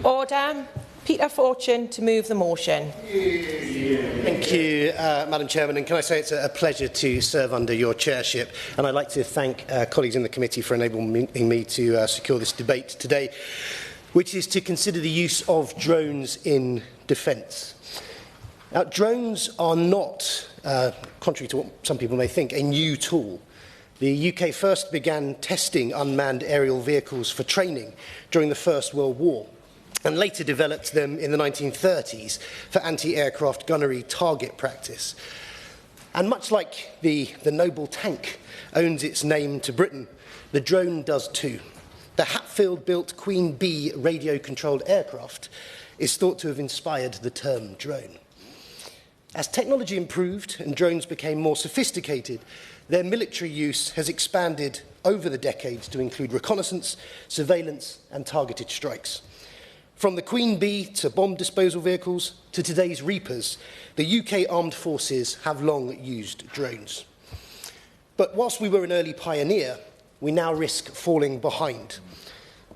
Order. Peter Fortune to move the motion. Thank you, Madam Chairman. And can I say it's a pleasure to serve under your chairship. And I'd like to thank colleagues in the committee for enabling me to secure this debate today, which is to consider the use of drones in defence. Now, drones are not, contrary to what some people may think, a new tool. The UK first began testing unmanned aerial vehicles for training during the First World War, and later developed them in the 1930s for anti-aircraft gunnery target practice. And much like the noble tank owns its name to Britain, the drone does too. The Hatfield-built Queen Bee radio-controlled aircraft is thought to have inspired the term drone. As technology improved and drones became more sophisticated, their military use has expanded over the decades to include reconnaissance, surveillance and targeted strikes. From the Queen Bee to bomb disposal vehicles to today's Reapers, the UK armed forces have long used drones. But whilst we were an early pioneer, we now risk falling behind.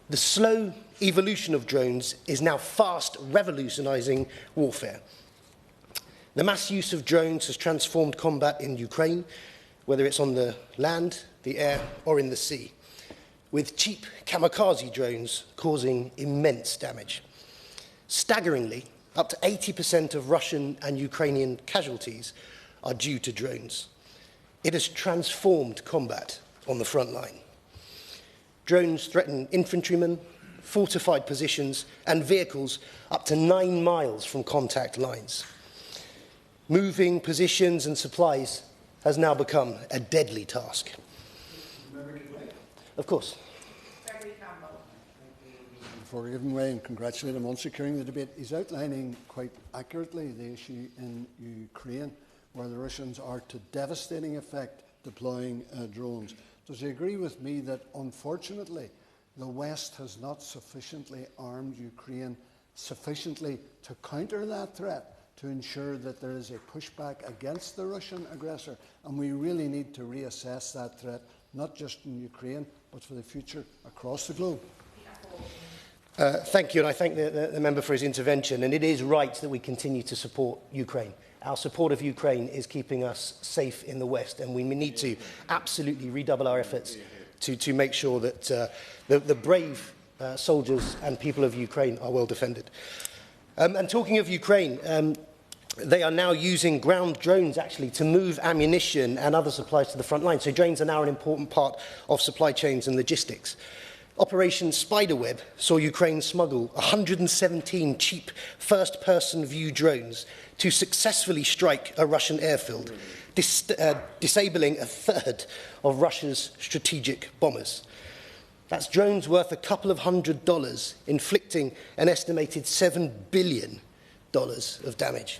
The slow evolution of drones is now fast revolutionising warfare. The mass use of drones has transformed combat in Ukraine, whether it's on the land, the air or in the sea, with cheap kamikaze drones causing immense damage. Staggeringly, up to 80% of Russian and Ukrainian casualties are due to drones. It has transformed combat on the front line. Drones threaten infantrymen, fortified positions and vehicles up to 9 miles from contact lines. Moving positions and supplies has now become a deadly task. Of course. For giving way and congratulate him on securing the debate. He's outlining quite accurately the issue in Ukraine, where the Russians are to devastating effect deploying drones. Does he agree with me that unfortunately the West has not sufficiently armed Ukraine sufficiently to counter that threat, to ensure that there is a pushback against the Russian aggressor, and we really need to reassess that threat, not just in Ukraine, but for the future across the globe? Thank you, and I thank the member for his intervention. And it is right that we continue to support Ukraine. Our support of Ukraine is keeping us safe in the West, and we need to absolutely redouble our efforts to make sure that the brave soldiers and people of Ukraine are well defended. And talking of Ukraine, they are now using ground drones actually to move ammunition and other supplies to the front line. So drones are now an important part of supply chains and logistics. Operation Spiderweb saw Ukraine smuggle 117 cheap first-person view drones to successfully strike a Russian airfield, disabling a third of Russia's strategic bombers. That's drones worth a couple of $100, inflicting an estimated $7 billion of damage.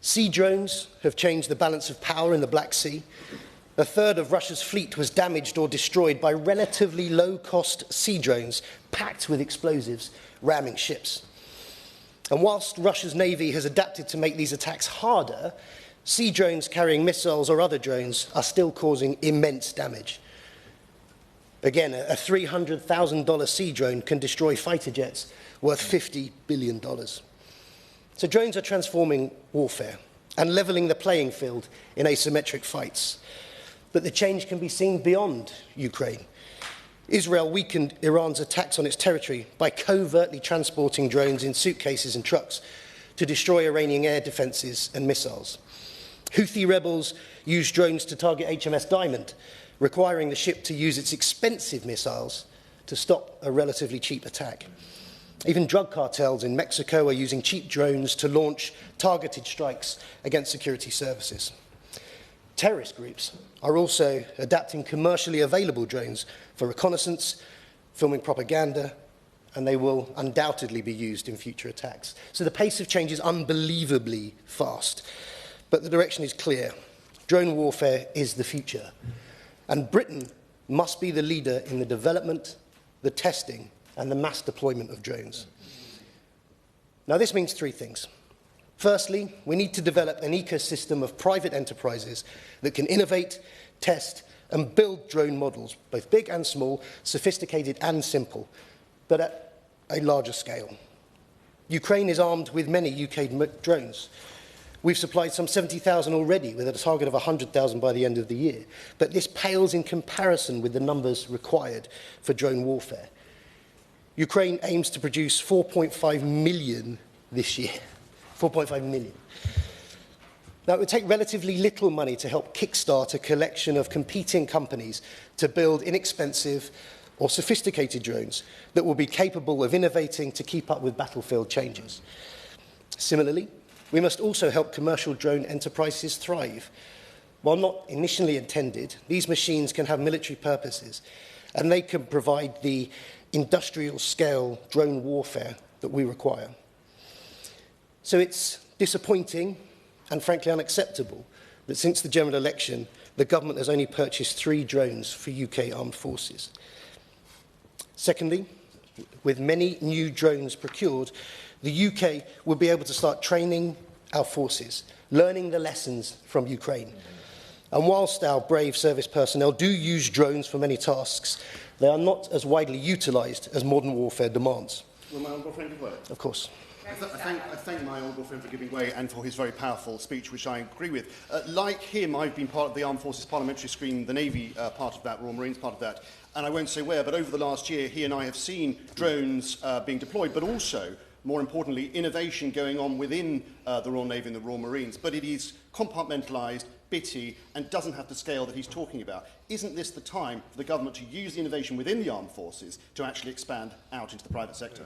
Sea drones have changed the balance of power in the Black Sea. A third of Russia's fleet was damaged or destroyed by relatively low-cost sea drones packed with explosives ramming ships. And whilst Russia's navy has adapted to make these attacks harder, sea drones carrying missiles or other drones are still causing immense damage. Again, a $300,000 sea drone can destroy fighter jets worth $50 billion. So drones are transforming warfare and levelling the playing field in asymmetric fights. But the change can be seen beyond Ukraine. Israel weakened Iran's attacks on its territory by covertly transporting drones in suitcases and trucks to destroy Iranian air defences and missiles. Houthi rebels used drones to target HMS Diamond, requiring the ship to use its expensive missiles to stop a relatively cheap attack. Even drug cartels in Mexico are using cheap drones to launch targeted strikes against security services. Terrorist groups are also adapting commercially available drones for reconnaissance, filming propaganda, and they will undoubtedly be used in future attacks. So the pace of change is unbelievably fast, but the direction is clear. Drone warfare is the future, and Britain must be the leader in the development, the testing, and the mass deployment of drones. Now, this means three things. Firstly, we need to develop an ecosystem of private enterprises that can innovate, test, and build drone models, both big and small, sophisticated and simple, but at a larger scale. Ukraine is armed with many UK drones. We've supplied some 70,000 already, with a target of 100,000 by the end of the year. But this pales in comparison with the numbers required for drone warfare. Ukraine aims to produce 4.5 million this year. 4.5 million. Now, it would take relatively little money to help kickstart a collection of competing companies to build inexpensive or sophisticated drones that will be capable of innovating to keep up with battlefield changes. Similarly, we must also help commercial drone enterprises thrive. While not initially intended, these machines can have military purposes, and they can provide the industrial-scale drone warfare that we require. So it's disappointing and frankly unacceptable that since the general election, the government has only purchased 3 drones for UK armed forces. Secondly, with many new drones procured, the UK will be able to start training our forces, learning the lessons from Ukraine. And whilst our brave service personnel do use drones for many tasks, they are not as widely utilised as modern warfare demands. Will my honourable friend give way? Of course. I thank my honourable friend for giving way and for his very powerful speech, which I agree with. Like him, I've been part of the Armed Forces Parliamentary Screen, the Navy part of that, Royal Marines part of that, and I won't say where, but over the last year, he and I have seen drones being deployed, but also, more importantly, innovation going on within the Royal Navy and the Royal Marines, but it is compartmentalised, bitty, and doesn't have the scale that he's talking about. Isn't this the time for the government to use the innovation within the armed forces to actually expand out into the private sector?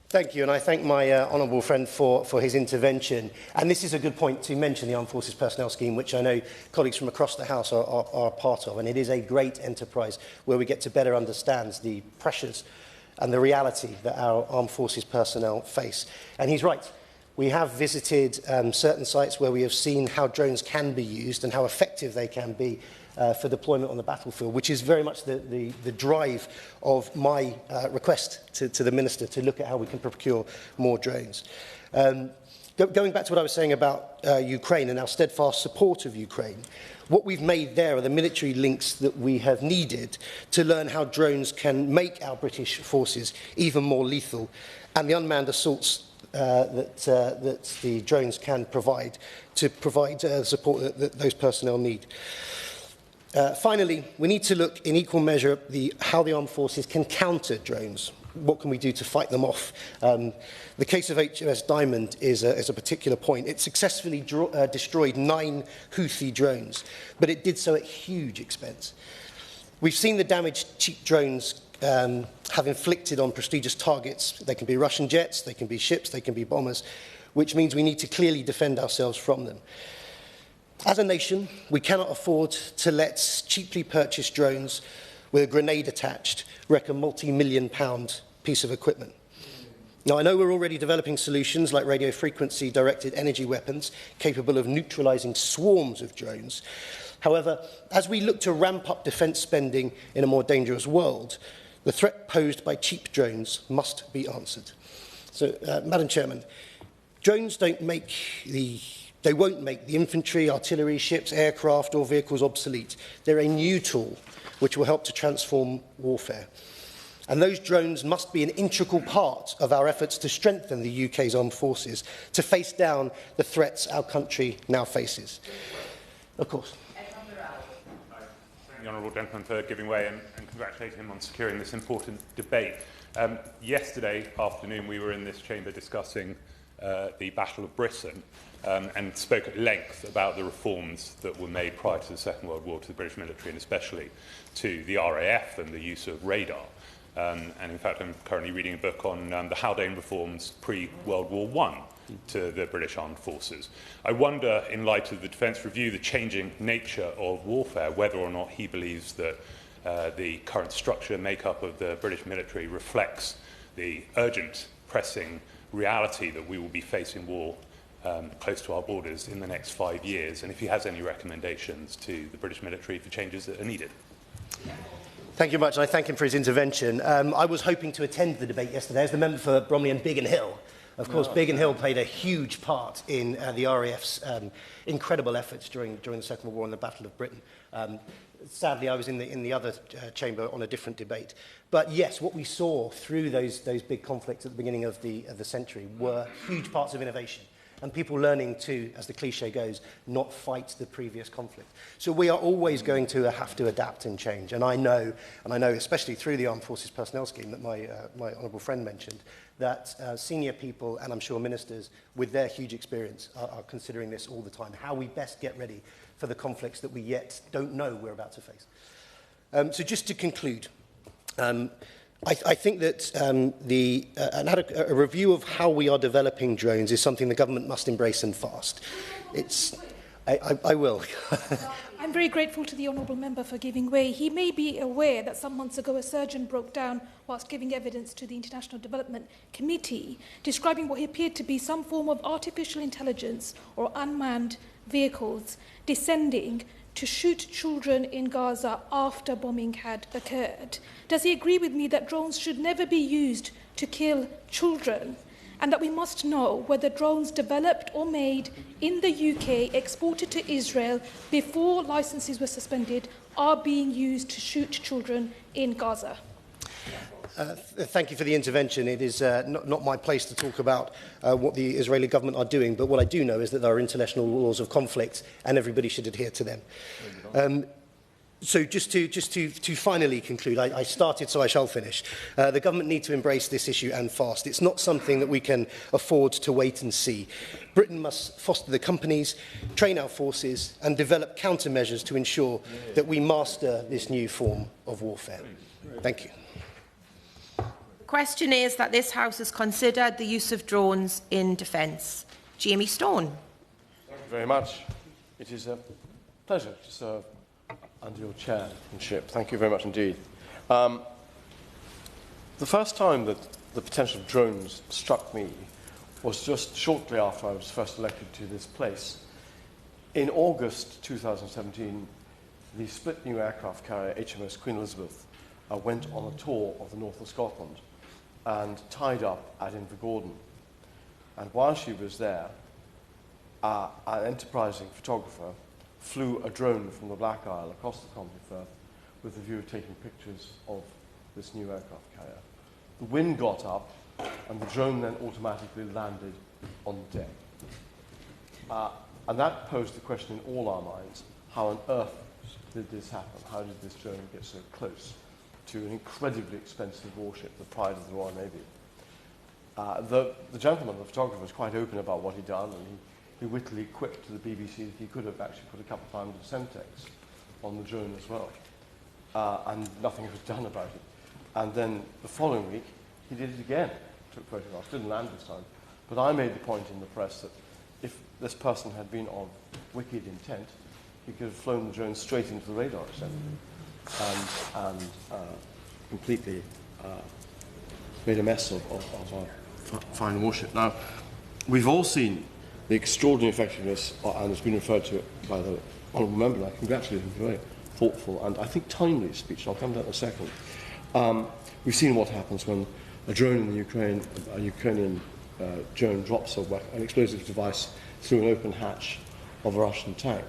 Thank you, and I thank my honourable friend for his intervention. And this is a good point to mention the Armed Forces Personnel Scheme, which I know colleagues from across the House are part of. And it is a great enterprise where we get to better understand the pressures and the reality that our armed forces personnel face. And he's right. We have visited certain sites where we have seen how drones can be used and how effective they can be for deployment on the battlefield, which is very much the drive of my request to the Minister to look at how we can procure more drones. Going back to what I was saying about Ukraine and our steadfast support of Ukraine, what we've made there are the military links that we have needed to learn how drones can make our British forces even more lethal, and the unmanned assaults that the drones can provide to provide support that those personnel need. Finally, we need to look in equal measure at how the armed forces can counter drones. What can we do to fight them off? The case of HMS Diamond is a particular point. It successfully destroyed 9 Houthi drones, but it did so at huge expense. We've seen the damage cheap drones have inflicted on prestigious targets. They can be Russian jets, they can be ships, they can be bombers, which means we need to clearly defend ourselves from them. As a nation, we cannot afford to let cheaply purchased drones with a grenade attached wreck a multi-million-pound piece of equipment. Now, I know we're already developing solutions like radio frequency directed energy weapons capable of neutralising swarms of drones. However, as we look to ramp up defence spending in a more dangerous world, the threat posed by cheap drones must be answered. So, Madam Chairman, drones won't make the infantry, artillery, ships, aircraft or vehicles obsolete. They're a new tool which will help to transform warfare. And those drones must be an integral part of our efforts to strengthen the UK's armed forces to face down the threats our country now faces. Of course. The honourable gentleman for giving way and congratulate him on securing this important debate. Yesterday afternoon we were in this chamber discussing the Battle of Britain and spoke at length about the reforms that were made prior to the Second World War to the British military and especially to the RAF and the use of radar. And in fact I'm currently reading a book on the Haldane reforms pre-World War I to the British Armed Forces. I wonder, in light of the Defence Review, the changing nature of warfare, whether or not he believes that the current structure and makeup of the British military reflects the urgent, pressing reality that we will be facing war close to our borders in the next 5 years, and if he has any recommendations to the British military for changes that are needed. Thank you much, and I thank him for his intervention. I was hoping to attend the debate yesterday as the member for Bromley and Biggin Hill. Of course, Biggin Hill played a huge part in the RAF's incredible efforts during the Second World War and the Battle of Britain. Sadly, I was in the other chamber on a different debate. But yes, what we saw through those big conflicts at the beginning of the century were huge parts of innovation. And people learning to, as the cliche goes, not fight the previous conflict. So we are always going to have to adapt and change. And I know especially through the Armed Forces Personnel Scheme that my honourable friend mentioned, that senior people, and I'm sure ministers, with their huge experience, are considering this all the time, how we best get ready for the conflicts that we yet don't know we're about to face. So just to conclude, I think that a review of how we are developing drones is something the government must embrace and fast. I will. I'm very grateful to the honourable member for giving way. He may be aware that some months ago a surgeon broke down whilst giving evidence to the International Development Committee, describing what appeared to be some form of artificial intelligence or unmanned vehicles descending to shoot children in Gaza after bombing had occurred. Does he agree with me that drones should never be used to kill children, and that we must know whether drones developed or made in the UK, exported to Israel before licences were suspended, are being used to shoot children in Gaza? Thank you for the intervention. It is not my place to talk about what the Israeli government are doing, but what I do know is that there are international laws of conflict and everybody should adhere to them. So just to finally conclude, I started so I shall finish. The government need to embrace this issue and fast. It's not something that we can afford to wait and see. Britain must foster the companies, train our forces and develop countermeasures to ensure that we master this new form of warfare. Thank you. The question is that this House has considered the use of drones in defence. Jamie Stone. Thank you very much. It is a pleasure to serve under your chairmanship. Thank you very much indeed. The first time that the potential of drones struck me was just shortly after I was first elected to this place. In August 2017, the split new aircraft carrier HMS Queen Elizabeth went on a tour of the north of Scotland and tied up at Invergordon. And while she was there, an enterprising photographer flew a drone from the Black Isle across the Comte de Firth with the view of taking pictures of this new aircraft carrier. The wind got up and the drone then automatically landed on the deck. And that posed the question in all our minds, how on earth did this happen? How did this drone get so close to an incredibly expensive warship, the pride of the Royal Navy? The gentleman, the photographer, was quite open about what he'd done, and he wittily quipped to the BBC that he could have actually put a couple of times of Semtex on the drone as well, and nothing was done about it. And then the following week, he did it again, took photographs, didn't land this time. But I made the point in the press that if this person had been of wicked intent, he could have flown the drone straight into the radar assembly and completely made a mess of our fine warship. Now, we've all seen the extraordinary effectiveness, and it's been referred to by the honourable member, and I congratulate him for a very thoughtful and I think timely speech. I'll come to that in a second. We've seen what happens when a drone in the Ukraine, a Ukrainian drone drops an explosive device through an open hatch of a Russian tank.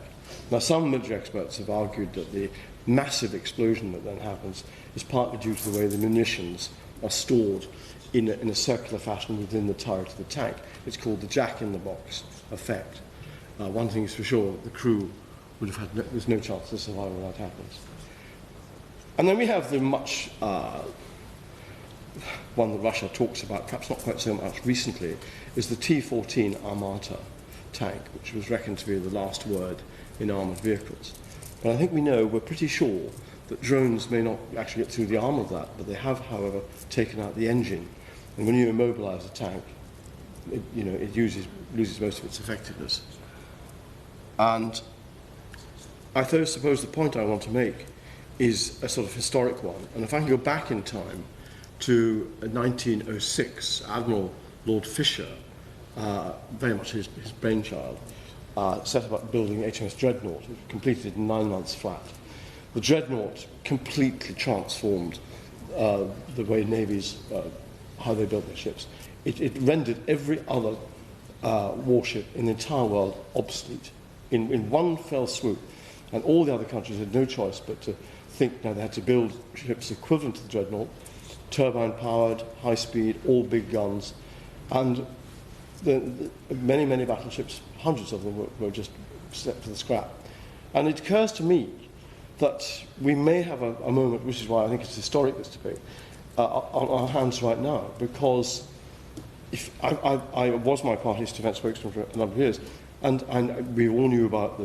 Now, some military experts have argued that the massive explosion that then happens is partly due to the way the munitions are stored in a circular fashion within the turret of the tank. It's called the jack-in-the-box effect. One thing is for sure, the crew would have had there's no chance of survival when that happens. And then we have the much one that Russia talks about, perhaps not quite so much recently, is the T-14 Armata tank, which was reckoned to be the last word in armoured vehicles. But I think we know, we're pretty sure, that drones may not actually get through the armour of that, but they have, however, taken out the engine. And when you immobilise a tank, it loses most of its effectiveness. And I suppose the point I want to make is a sort of historic one. And if I can go back in time to 1906, Admiral Lord Fisher, very much his brainchild, set about building HMS Dreadnought, which completed in 9 months flat. The Dreadnought completely transformed the way navies, how they built their ships. It rendered every other warship in the entire world obsolete in one fell swoop. And all the other countries had no choice but to think now they had to build ships equivalent to the Dreadnought, turbine-powered, high-speed, all big guns. And many, many battleships, hundreds of them, were just set to the scrap. And it occurs to me that we may have a moment, which is why I think it's historic, this debate, on our hands right now, because if I was my party's defence spokesman for a number of years, and we all knew about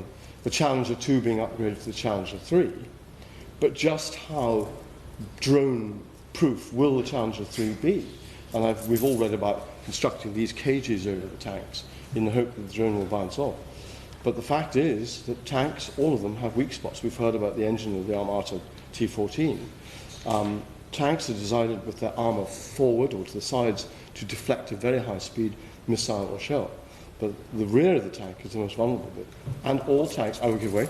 the Challenger 2 being upgraded to the Challenger 3, but just how drone-proof will the Challenger 3 be? And we've all read about constructing these cages over the tanks in the hope that the drone will bounce off. But the fact is that tanks, all of them, have weak spots. We've heard about the engine of the Armata T14. Tanks are designed with their armour forward or to the sides to deflect a very high-speed missile or shell. But the rear of the tank is the most vulnerable bit. And all tanks, I will give way.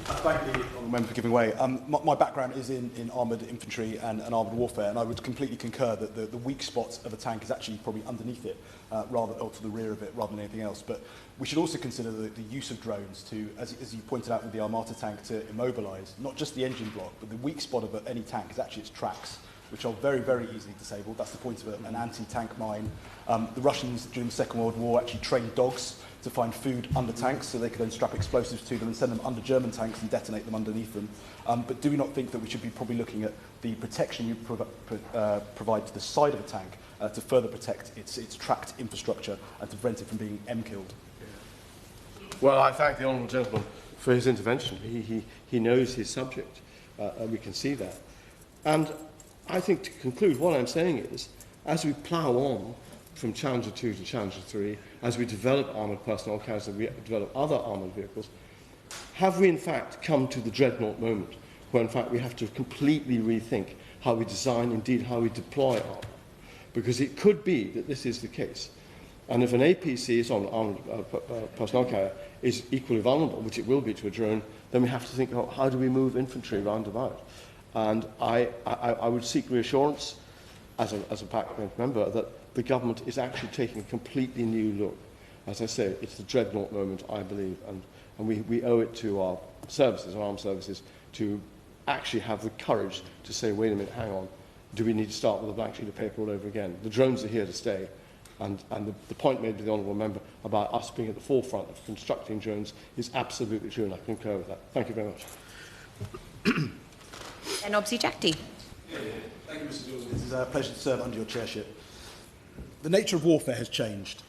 Thank you, Honourable Member, for giving way. My background is in armoured infantry and armoured warfare, and I would completely concur that the weak spot of a tank is actually probably underneath it, or to the rear of it, rather than anything else. But we should also consider the use of drones to, as you pointed out with the Armata tank, to immobilise not just the engine block, but the weak spot of any tank is actually its tracks, which are very, very easily disabled. That's the point of an anti-tank mine. The Russians, during the Second World War, actually trained dogs to find food under tanks so they could then strap explosives to them and send them under German tanks and detonate them underneath them. But do we not think that we should be probably looking at the protection you provide to the side of a tank to further protect its tracked infrastructure and to prevent it from being M-killed? Well, I thank the honourable gentleman for his intervention. He knows his subject, and we can see that. And I think, to conclude, what I'm saying is, as we plough on from Challenger 2 to Challenger 3, as we develop armoured personnel carriers and we develop other armoured vehicles, have we in fact come to the Dreadnought moment where in fact we have to completely rethink how we design, indeed how we deploy armour? Because it could be that this is the case. And if an APC, is on armoured personnel carrier, is equally vulnerable, which it will be to a drone, then we have to think about how do we move infantry round about. And I would seek reassurance as a backbench member that the government is actually taking a completely new look. As I say, it's the Dreadnought moment, I believe, and we owe it to our services, our armed services, to actually have the courage to say, wait a minute, hang on, do we need to start with a blank sheet of paper all over again? The drones are here to stay, and the point made by the honourable member about us being at the forefront of constructing drones is absolutely true, and I concur with that. Thank you very much. And Obsi Jacti. Thank you, Mr. Dawson. It is a pleasure to serve under your chairship. The nature of warfare has changed.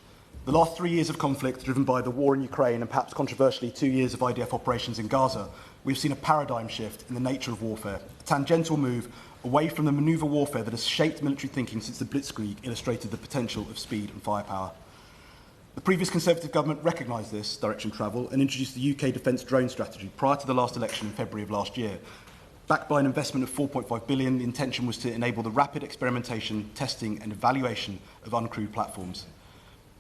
The last 3 years of conflict, driven by the war in Ukraine and perhaps controversially 2 years of IDF operations in Gaza, we've seen a paradigm shift in the nature of warfare, a tangential move away from the manoeuvre warfare that has shaped military thinking since the Blitzkrieg illustrated the potential of speed and firepower. The previous Conservative government recognised this direction of travel and introduced the UK Defence Drone Strategy prior to the last election in February of last year. Backed by an investment of £4.5 billion, the intention was to enable the rapid experimentation, testing and evaluation of uncrewed platforms.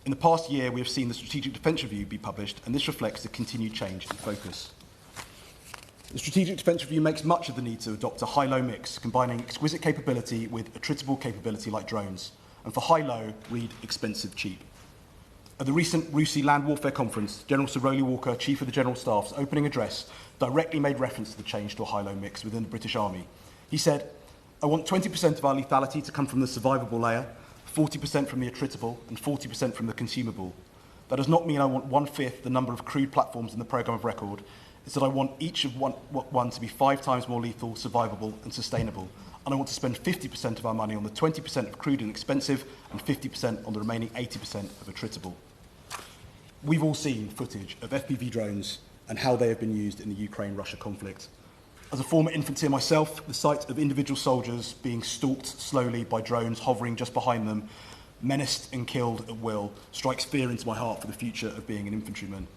In the past year, we have seen the Strategic Defence Review be published, and this reflects the continued change in focus. The Strategic Defence Review makes much of the need to adopt a high-low mix, combining exquisite capability with attritable capability like drones. And for high-low, read expensive-cheap. At the recent RUSI Land Warfare Conference, General Sir Rowley Walker, Chief of the General Staff's opening address, directly made reference to the change to a high-low mix within the British Army. He said, I want 20% of our lethality to come from the survivable layer, 40% from the attritable, and 40% from the consumable. That does not mean I want 1/5 the number of crewed platforms in the programme of record. It's that I want each of one to be 5 times more lethal, survivable, and sustainable. And I want to spend 50% of our money on the 20% of crewed and expensive, and 50% on the remaining 80% of attritable. We've all seen footage of FPV drones and how they have been used in the Ukraine-Russia conflict. As a former infantryman myself, the sight of individual soldiers being stalked slowly by drones hovering just behind them, menaced and killed at will, strikes fear into my heart for the future of being an infantryman.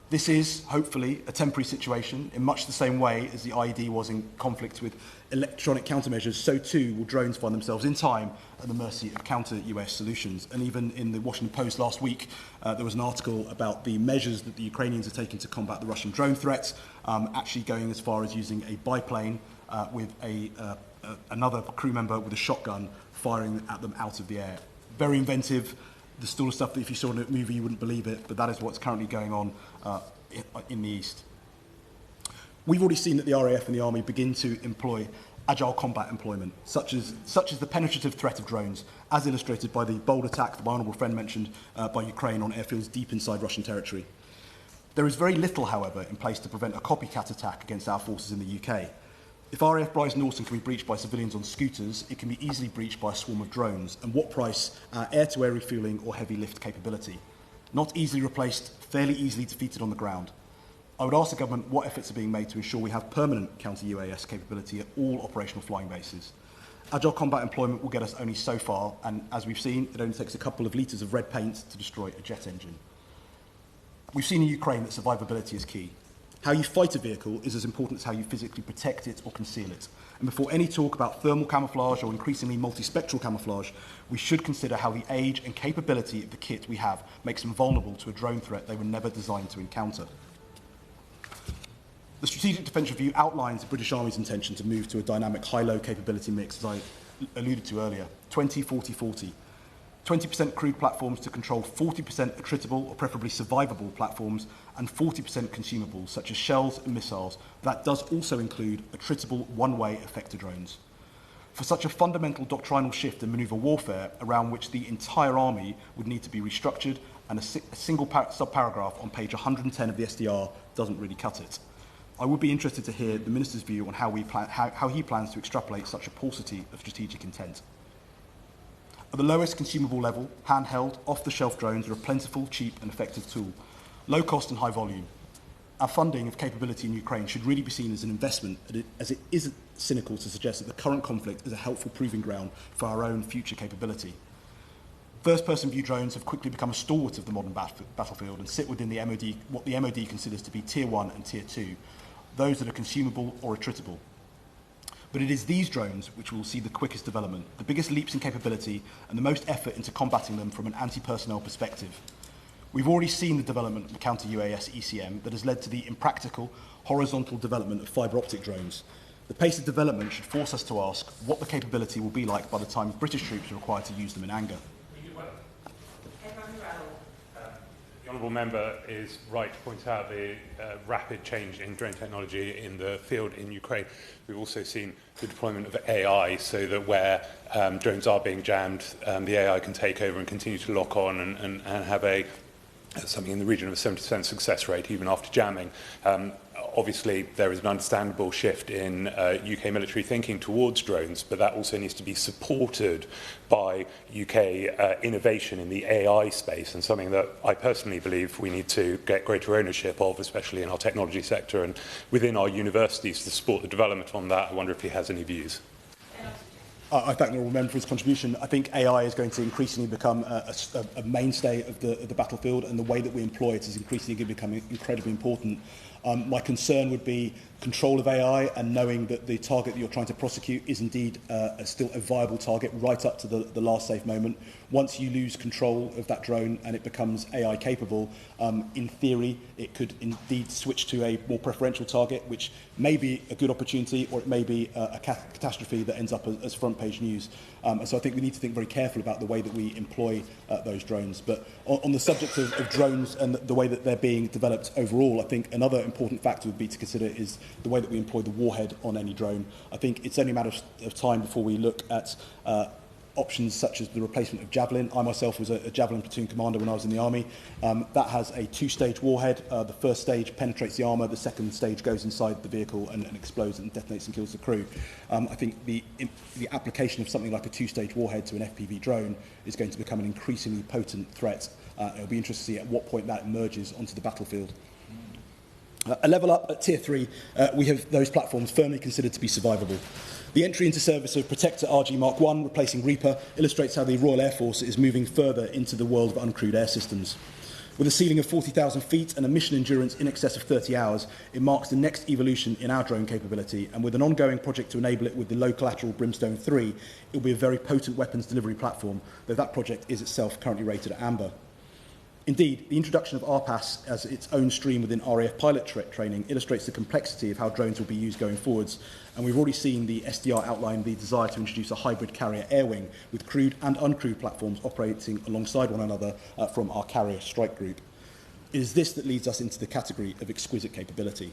This is, hopefully, a temporary situation. In much the same way as the IED was in conflict with electronic countermeasures, so too will drones find themselves in time at the mercy of counter-US solutions. And even in the Washington Post last week, there was an article about the measures that the Ukrainians are taking to combat the Russian drone threat, actually going as far as using a biplane with another crew member with a shotgun firing at them out of the air. Very inventive. The sort of stuff that if you saw in a movie you wouldn't believe it, but that is what's currently going on in the East. We've already seen that the RAF and the Army begin to employ agile combat employment, such as the penetrative threat of drones, as illustrated by the bold attack that my honourable friend mentioned by Ukraine on airfields deep inside Russian territory. There is very little, however, in place to prevent a copycat attack against our forces in the UK. If RAF Bryce Norton can be breached by civilians on scooters, it can be easily breached by a swarm of drones. And what price? Air-to-air refuelling or heavy lift capability. Not easily replaced, fairly easily defeated on the ground. I would ask the government what efforts are being made to ensure we have permanent counter-UAS capability at all operational flying bases. Agile combat employment will get us only so far, and as we've seen, it only takes a couple of litres of red paint to destroy a jet engine. We've seen in Ukraine that survivability is key. How you fight a vehicle is as important as how you physically protect it or conceal it. And before any talk about thermal camouflage or increasingly multispectral camouflage, we should consider how the age and capability of the kit we have makes them vulnerable to a drone threat they were never designed to encounter. The Strategic Defence Review outlines the British Army's intention to move to a dynamic high-low capability mix, as I alluded to earlier, 20-40-40. 20% crewed platforms to control 40% attritable or preferably survivable platforms and 40% consumables, such as shells and missiles. That does also include attritable one-way effector drones. For such a fundamental doctrinal shift in manoeuvre warfare, around which the entire army would need to be restructured, and a single sub-paragraph on page 110 of the SDR doesn't really cut it. I would be interested to hear the Minister's view on how he plans to extrapolate such a paucity of strategic intent. At the lowest consumable level, handheld, off-the-shelf drones are a plentiful, cheap and effective tool, low cost and high volume. Our funding of capability in Ukraine should really be seen as an investment, as it isn't cynical to suggest that the current conflict is a helpful proving ground for our own future capability. First-person view drones have quickly become a stalwart of the modern battlefield and sit within the MOD, what the MOD considers to be Tier 1 and Tier 2, those that are consumable or attritable. But it is these drones which will see the quickest development, the biggest leaps in capability and the most effort into combating them from an anti-personnel perspective. We've already seen the development of the counter-UAS ECM that has led to the impractical, horizontal development of fibre optic drones. The pace of development should force us to ask what the capability will be like by the time British troops are required to use them in anger. The Honourable Member is right to point out the rapid change in drone technology in the field in Ukraine. We've also seen the deployment of AI so that where drones are being jammed, the AI can take over and continue to lock on and have something in the region of a 70% success rate even after jamming. Obviously, there is an understandable shift in UK military thinking towards drones, but that also needs to be supported by UK innovation in the AI space, and something that I personally believe we need to get greater ownership of, especially in our technology sector and within our universities to support the development on that. I wonder if he has any views. I thank the Honourable Member for his contribution. I think AI is going to increasingly become a mainstay of the battlefield, and the way that we employ it is increasingly going to become incredibly important. My concern would be control of AI and knowing that the target that you're trying to prosecute is indeed still a viable target right up to the last safe moment. Once you lose control of that drone and it becomes AI capable, in theory, it could indeed switch to a more preferential target, which may be a good opportunity or it may be a catastrophe that ends up as front page news. So I think we need to think very carefully about the way that we employ those drones. But on the subject of drones and the way that they're being developed overall, I think another important factor would be to consider is the way that we employ the warhead on any drone. I think it's only a matter of time before we look at options such as the replacement of Javelin. I myself was a Javelin platoon commander when I was in the Army. That has a two-stage warhead. The first stage penetrates the armour, the second stage goes inside the vehicle and explodes and detonates and kills the crew. I think the application of something like a two-stage warhead to an FPV drone is going to become an increasingly potent threat. It'll be interesting to see at what point that emerges onto the battlefield. A level up at Tier 3, we have those platforms firmly considered to be survivable. The entry into service of Protector RG Mark I, replacing Reaper, illustrates how the Royal Air Force is moving further into the world of uncrewed air systems. With a ceiling of 40,000 feet and a mission endurance in excess of 30 hours, it marks the next evolution in our drone capability, and with an ongoing project to enable it with the low collateral Brimstone 3, it will be a very potent weapons delivery platform, though that project is itself currently rated at Amber. Indeed, the introduction of RPAS as its own stream within RAF pilot training illustrates the complexity of how drones will be used going forwards, and we've already seen the SDR outline the desire to introduce a hybrid carrier air wing with crewed and uncrewed platforms operating alongside one another from our carrier strike group. It is this that leads us into the category of exquisite capability.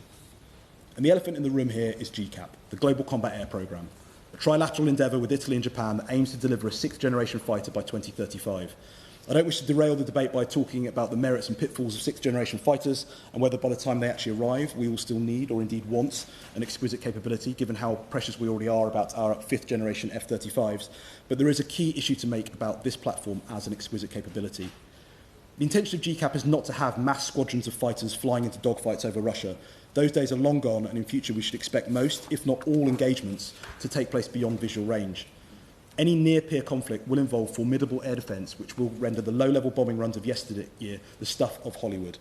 And the elephant in the room here is GCAP, the Global Combat Air Programme, a trilateral endeavour with Italy and Japan that aims to deliver a sixth-generation fighter by 2035. I don't wish to derail the debate by talking about the merits and pitfalls of sixth-generation fighters and whether by the time they actually arrive we will still need or indeed want an exquisite capability, given how precious we already are about our fifth-generation F-35s. But there is a key issue to make about this platform as an exquisite capability. The intention of GCAP is not to have mass squadrons of fighters flying into dogfights over Russia. Those days are long gone, and in future we should expect most, if not all, engagements to take place beyond visual range. Any near-peer conflict will involve formidable air defence, which will render the low-level bombing runs of yesterday the stuff of Hollywood.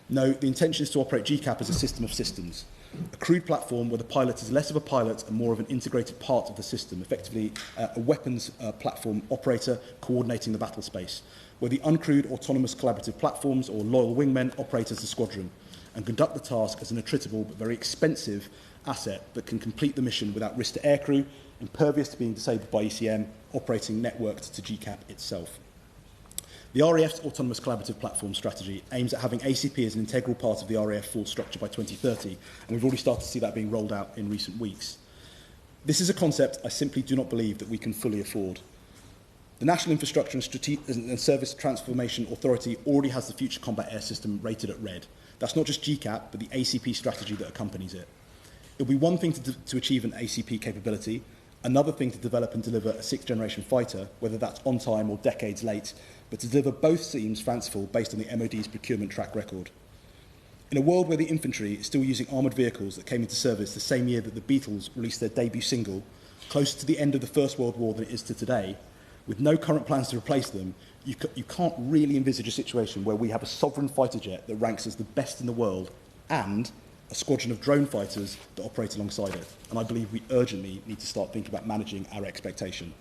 No, the intention is to operate GCAP as a system of systems, a crewed platform where the pilot is less of a pilot and more of an integrated part of the system, effectively a weapons platform operator coordinating the battle space, where the uncrewed autonomous collaborative platforms or loyal wingmen operate as the squadron and conduct the task as an attritable but very expensive asset that can complete the mission without risk to aircrew, impervious to being disabled by ECM, operating networked to GCAP itself. The RAF's Autonomous Collaborative Platform strategy aims at having ACP as an integral part of the RAF force structure by 2030, and we've already started to see that being rolled out in recent weeks. This is a concept I simply do not believe that we can fully afford. The National Infrastructure and Service Transformation Authority already has the Future Combat Air System rated at red. That's not just GCAP, but the ACP strategy that accompanies it. It'll be one thing to achieve an ACP capability, another thing to develop and deliver a sixth-generation fighter, whether that's on time or decades late, but to deliver both seems fanciful based on the MOD's procurement track record. In a world where the infantry is still using armoured vehicles that came into service the same year that the Beatles released their debut single, closer to the end of the First World War than it is to today, with no current plans to replace them, you can't really envisage a situation where we have a sovereign fighter jet that ranks as the best in the world and a squadron of drone fighters that operate alongside it. And I believe we urgently need to start thinking about managing our expectation.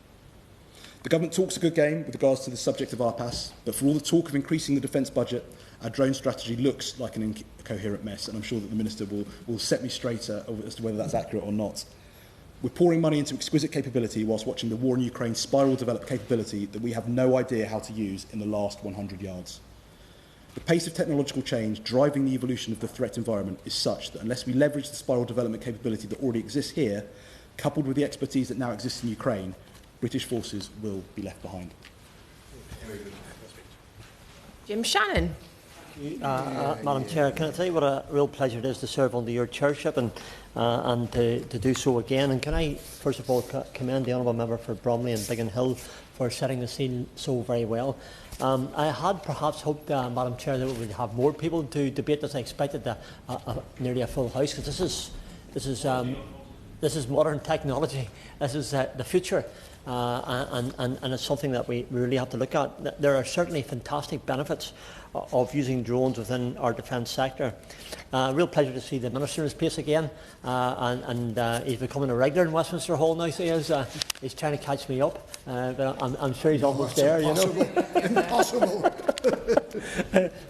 The government talks a good game with regards to the subject of RPAS, but for all the talk of increasing the defence budget, our drone strategy looks like an incoherent mess, and I'm sure that the Minister will set me straight as to whether that's accurate or not. We're pouring money into exquisite capability whilst watching the war in Ukraine spiral develop capability that we have no idea how to use in the last 100 yards. The pace of technological change driving the evolution of the threat environment is such that unless we leverage the spiral development capability that already exists here, coupled with the expertise that now exists in Ukraine, British forces will be left behind. Jim Shannon. Madam Chair, can I tell you what a real pleasure it is to serve under your chairship and to do so again? And can I, first of all, commend the Honourable Member for Bromley and Biggin Hill for setting the scene so very well. I had perhaps hoped, Madam Chair, that we would have more people to debate this. I expected nearly a full house, because this is modern technology. This is the future. And it's something that we really have to look at. There are certainly fantastic benefits of using drones within our defence sector. Real pleasure to see the Minister in his place again, and he's becoming a regular in Westminster Hall now, so he's trying to catch me up, but I'm sure he's almost there, you know. Impossible.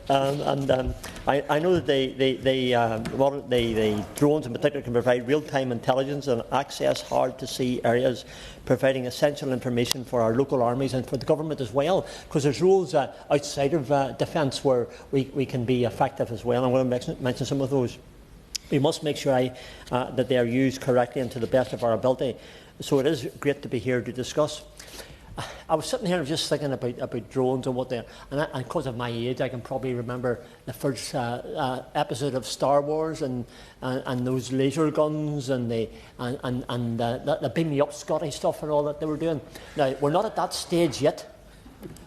I know that the drones in particular can provide real-time intelligence and access hard-to-see areas, providing essential information for our local armies and for the government as well, because there's roles outside of defence where we can be effective as well. I'm going to mention some of those. We must make sure that they are used correctly and to the best of our ability. So it is great to be here to discuss. I was sitting here just thinking about drones and what they are, and because of my age, I can probably remember the first episode of Star Wars and those laser guns and the beam me up Scotty stuff and all that they were doing. Now we're not at that stage yet,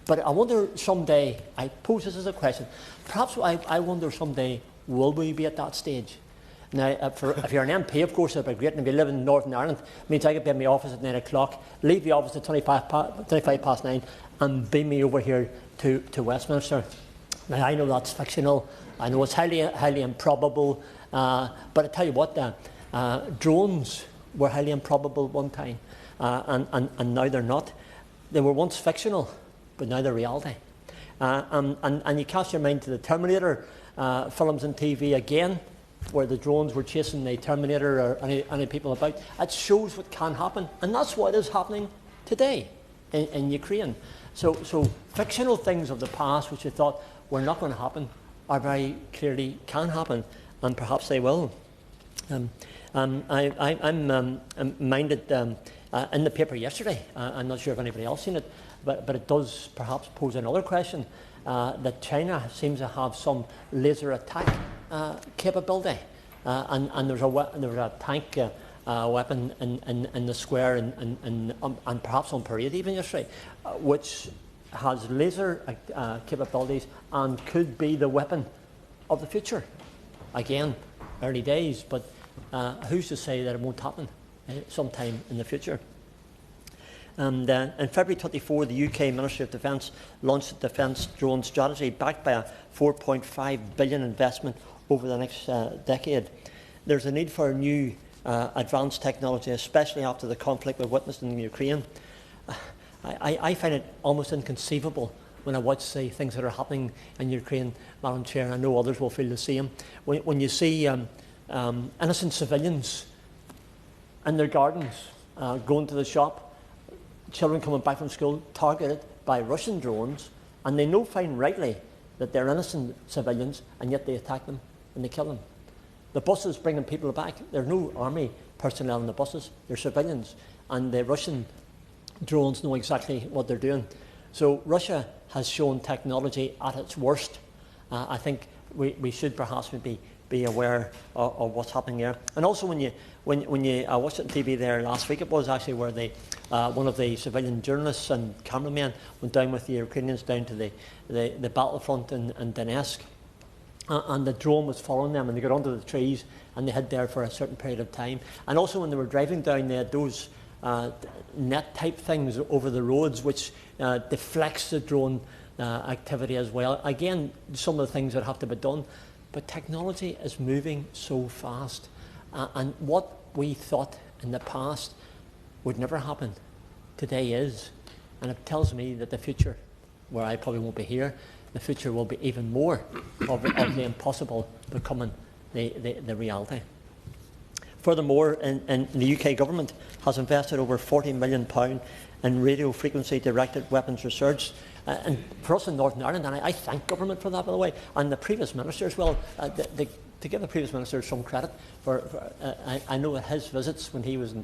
but I wonder someday. I pose this as a question. Perhaps I wonder someday, will we be at that stage? Now, if you're an MP, of course, it'd be great. And if you live in Northern Ireland, it means I could be in my office at 9 o'clock, leave the office at 25 past 9, and beam me over here to Westminster. Now, I know that's fictional. I know it's highly improbable. But I tell you what, drones were highly improbable one time, and now they're not. They were once fictional, but now they're reality. And you cast your mind to the Terminator films and TV again, where the drones were chasing the Terminator or any people about. It shows what can happen, and that's what is happening today in Ukraine. So fictional things of the past, which you thought were not going to happen, are very clearly can happen, and perhaps they will. I'm minded in the paper yesterday. I'm not sure if anybody else seen it, but it does perhaps pose another question that China seems to have some laser attack capability, and there's a tank weapon in the square and perhaps on parade even yesterday, which has laser capabilities and could be the weapon of the future. Again, early days, but who's to say that it won't happen sometime in the future? And in February 24, the UK Ministry of Defence launched a defence drone strategy backed by a £4.5 billion investment over the next decade. There's a need for a new advanced technology, especially after the conflict we've witnessed in Ukraine. I find it almost inconceivable when I watch the things that are happening in Ukraine, Madam Chair. I know others will feel the same. When you see innocent civilians in their gardens going to the shop, children coming back from school targeted by Russian drones, and they know fine rightly that they're innocent civilians, and yet they attack them and they kill them. The buses bringing people back, there are no army personnel in the buses, they're civilians, and the Russian drones know exactly what they're doing. So Russia has shown technology at its worst. I think we should perhaps be aware of what's happening there. And also when you watched it on TV there last week, it was actually where one of the civilian journalists and cameramen went down with the Ukrainians down to the battlefront in Donetsk, and the drone was following them, and they got under the trees and they hid there for a certain period of time. And also when they were driving down, they had those net type things over the roads which deflects the drone activity as well. Again, some of the things that have to be done, but technology is moving so fast, and what we thought in the past would never happen today is, and it tells me that the future, where I probably won't be here, the future will be even more of the impossible becoming the reality. Furthermore, in the UK government has invested over £40 million in radio frequency directed weapons research. And for us in Northern Ireland, and I thank government for that, by the way, and the previous minister as well, to give the previous minister some credit for I know at his visits when he was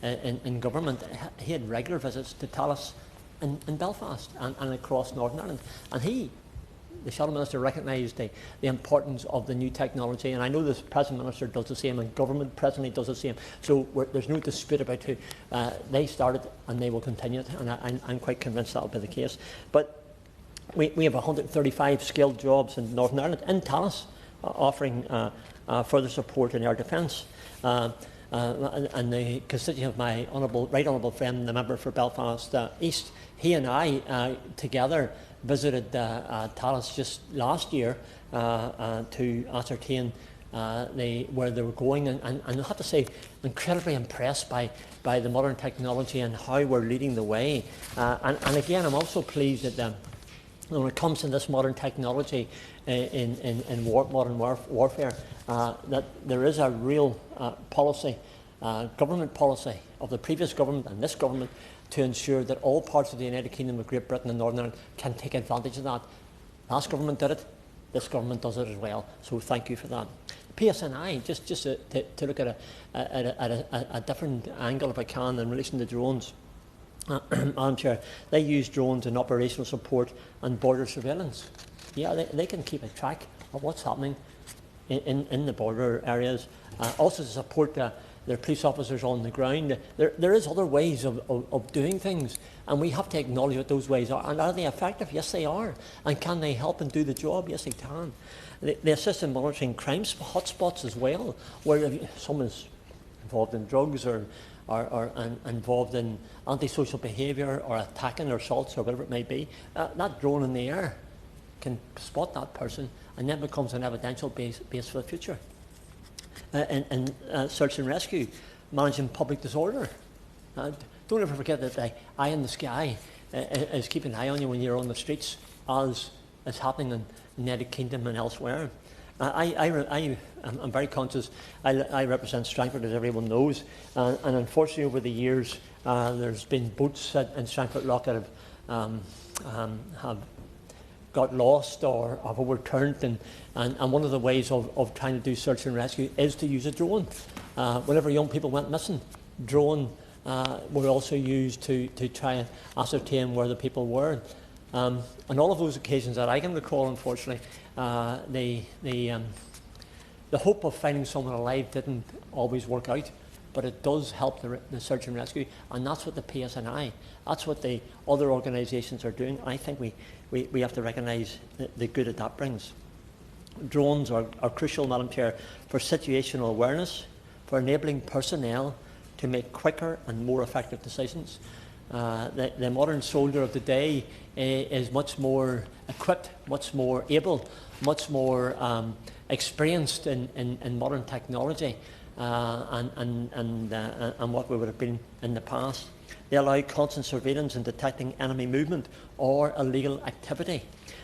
in government, he had regular visits to Talis in Belfast and across Northern Ireland, and the Shadow Minister recognised the importance of the new technology, and I know the Present Minister does the same, and government presently does the same. So there's no dispute about who they started, and they will continue it, and I'm quite convinced that will be the case. But we have 135 skilled jobs in Northern Ireland, in Talis, offering further support in air defence. And the constituent of my right honourable friend, the member for Belfast East, he and I together visited Talis just last year to ascertain where they were going, and I have to say, incredibly impressed by the modern technology and how we're leading the way. And again, I'm also pleased that when it comes to this modern technology in modern warfare, that there is a real policy, government policy of the previous government and this government to ensure that all parts of the United Kingdom of Great Britain and Northern Ireland can take advantage of that. Last government did it, this government does it as well, so thank you for that. PSNI, just to look at a different angle, if I can, in relation to drones. Madam Chair, they use drones in operational support and border surveillance. Yeah, they can keep a track of what's happening in the border areas. Also to support their police officers on the ground. There is other ways of doing things, and we have to acknowledge what those ways are. And are they effective? Yes, they are. And can they help and do the job? Yes, they can. They assist in monitoring crime hotspots as well, where if someone's involved in drugs or involved in antisocial behaviour or attacking or assaults or whatever it may be, that drone in the air can spot that person and then becomes an evidential base for the future. And search and rescue, managing public disorder. Don't ever forget that the eye in the sky is keeping an eye on you when you're on the streets, as is happening in the United Kingdom and elsewhere. I'm very conscious. I represent Strangford, as everyone knows, and unfortunately over the years there's been boats in Strangford Lock that have got lost or have overturned, and one of the ways of trying to do search and rescue is to use a drone. Whenever young people went missing, drone were also used to try and ascertain where the people were. On all of those occasions that I can recall, unfortunately, the hope of finding someone alive didn't always work out, but it does help the search and rescue, and that's what the PSNI, that's what the other organisations are doing. I think we have to recognise the good that brings. Drones are crucial, Madam Chair, for situational awareness, for enabling personnel to make quicker and more effective decisions. The modern soldier of today is much more equipped, much more able, much more experienced in modern technology and what we would have been in the past. They allow constant surveillance in detecting enemy movement or illegal activity.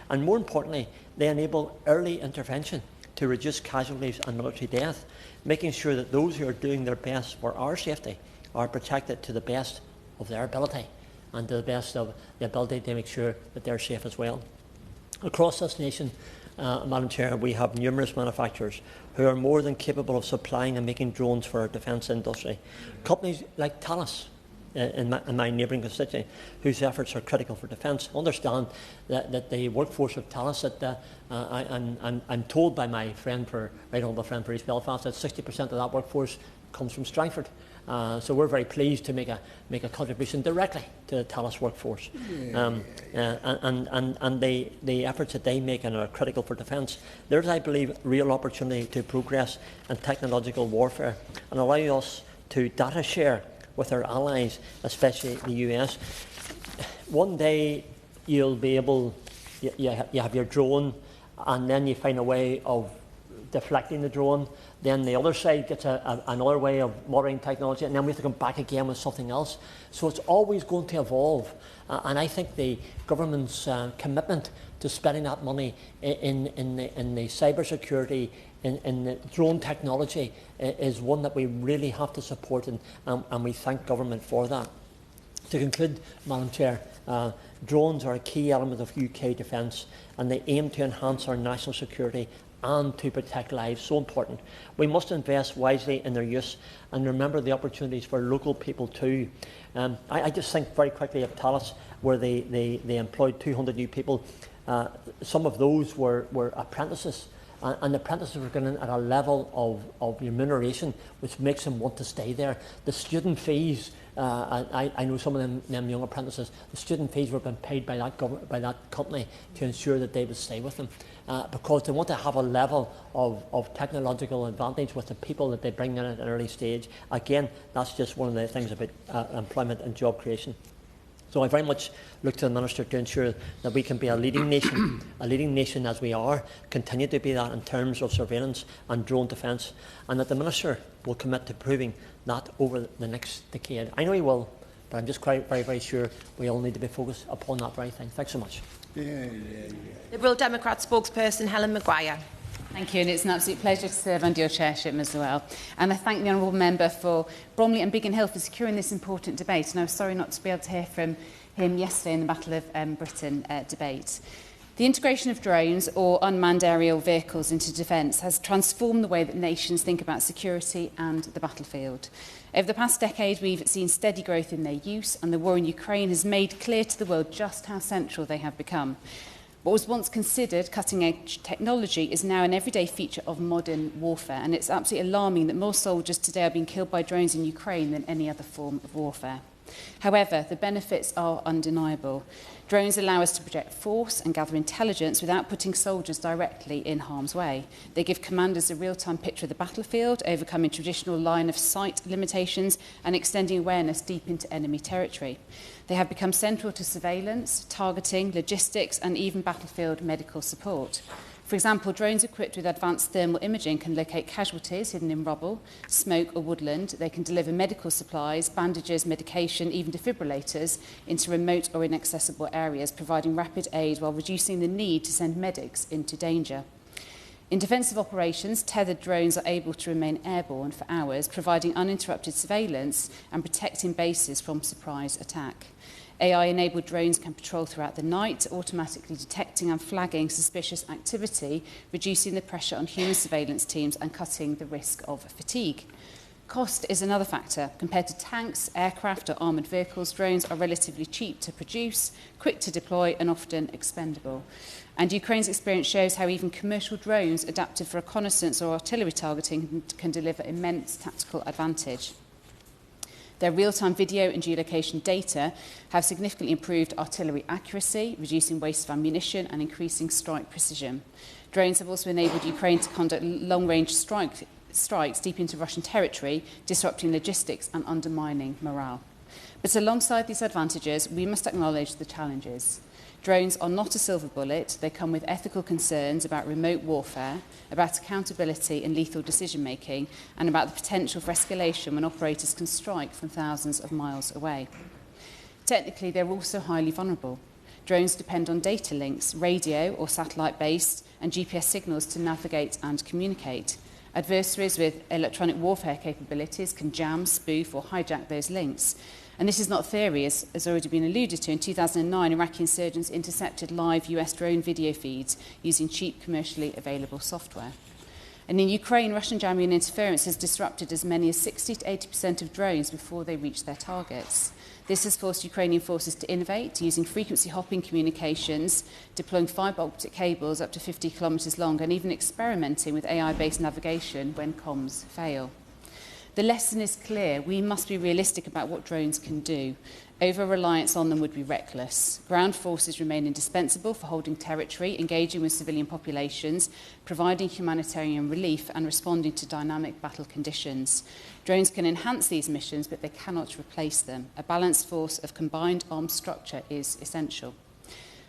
And more importantly, they enable early intervention to reduce casualties and military death, making sure that those who are doing their best for our safety are protected to the best of their ability and to the best of the ability to make sure that they're safe as well. Across this nation, Madam Chair, we have numerous manufacturers who are more than capable of supplying and making drones for our defence industry. Companies like Thales, in my neighbouring constituency, whose efforts are critical for defence, understand that the workforce of Thales, I'm told by my friend, right honourable friend for East Belfast, that 60% of that workforce comes from Strangford. So we're very pleased to make a contribution directly to the Thales workforce. And the efforts that they make and are critical for defence. There's, I believe, real opportunity to progress in technological warfare and allow us to data share with our allies, especially the US. One day you'll be able, you have your drone, and then you find a way of deflecting the drone. Then the other side gets another way of monitoring technology, and then we have to come back again with something else. So it's always going to evolve. And I think the government's commitment to spending that money in the cybersecurity, in the drone technology, is one that we really have to support, and we thank government for that. To conclude, Madam Chair, drones are a key element of UK defence, and they aim to enhance our national security and to protect lives. So important. We must invest wisely in their use and remember the opportunities for local people too. I just think very quickly of Thales, where they employed 200 new people. Some of those were apprentices, and the apprentices were going in at a level of remuneration which makes them want to stay there. The student fees, I know some of them young apprentices, the student fees were being paid by that company to ensure that they would stay with them, because they want to have a level of technological advantage with the people that they bring in at an early stage. Again, that's just one of the things about employment and job creation. So I very much look to the Minister to ensure that we can be a leading nation as we are, continue to be that in terms of surveillance and drone defence, and that the Minister will commit to proving that over the next decade. I know he will, but I'm just quite very sure we all need to be focused upon that very thing. Thanks so much. Liberal Democrat spokesperson Helen Maguire. Thank you, and it's an absolute pleasure to serve under your chairship as well. And I thank the honourable member for Bromley and Biggin Hill for securing this important debate. And I was sorry not to be able to hear from him yesterday in the Battle of Britain debate. The integration of drones or unmanned aerial vehicles into defence has transformed the way that nations think about security and the battlefield. Over the past decade, we've seen steady growth in their use, and the war in Ukraine has made clear to the world just how central they have become. What was once considered cutting-edge technology is now an everyday feature of modern warfare, and it's absolutely alarming that more soldiers today are being killed by drones in Ukraine than any other form of warfare. However, the benefits are undeniable. Drones allow us to project force and gather intelligence without putting soldiers directly in harm's way. They give commanders a real-time picture of the battlefield, overcoming traditional line-of-sight limitations and extending awareness deep into enemy territory. They have become central to surveillance, targeting, logistics and even battlefield medical support. For example, drones equipped with advanced thermal imaging can locate casualties hidden in rubble, smoke or woodland. They can deliver medical supplies, bandages, medication, even defibrillators into remote or inaccessible areas, providing rapid aid while reducing the need to send medics into danger. In defensive operations, tethered drones are able to remain airborne for hours, providing uninterrupted surveillance and protecting bases from surprise attack. AI-enabled drones can patrol throughout the night, automatically detecting and flagging suspicious activity, reducing the pressure on human surveillance teams and cutting the risk of fatigue. Cost is another factor. Compared to tanks, aircraft or armoured vehicles, drones are relatively cheap to produce, quick to deploy and often expendable. And Ukraine's experience shows how even commercial drones adapted for reconnaissance or artillery targeting can deliver immense tactical advantage. Their real-time video and geolocation data have significantly improved artillery accuracy, reducing waste of ammunition and increasing strike precision. Drones have also enabled Ukraine to conduct long-range strikes deep into Russian territory, disrupting logistics and undermining morale. But alongside these advantages, we must acknowledge the challenges. Drones are not a silver bullet. They come with ethical concerns about remote warfare, about accountability and lethal decision-making, and about the potential for escalation when operators can strike from thousands of miles away. Technically, they're also highly vulnerable. Drones depend on data links, radio or satellite-based, and GPS signals to navigate and communicate. Adversaries with electronic warfare capabilities can jam, spoof or hijack those links. And this is not theory, as has already been alluded to. In 2009, Iraqi insurgents intercepted live US drone video feeds using cheap, commercially available software. And in Ukraine, Russian jamming and interference has disrupted as many as 60 to 80% of drones before they reach their targets. This has forced Ukrainian forces to innovate, using frequency-hopping communications, deploying fibre optic cables up to 50 kilometres long, and even experimenting with AI-based navigation when comms fail. The lesson is clear. We must be realistic about what drones can do. Over-reliance on them would be reckless. Ground forces remain indispensable for holding territory, engaging with civilian populations, providing humanitarian relief and responding to dynamic battle conditions. Drones can enhance these missions, but they cannot replace them. A balanced force of combined armed structure is essential.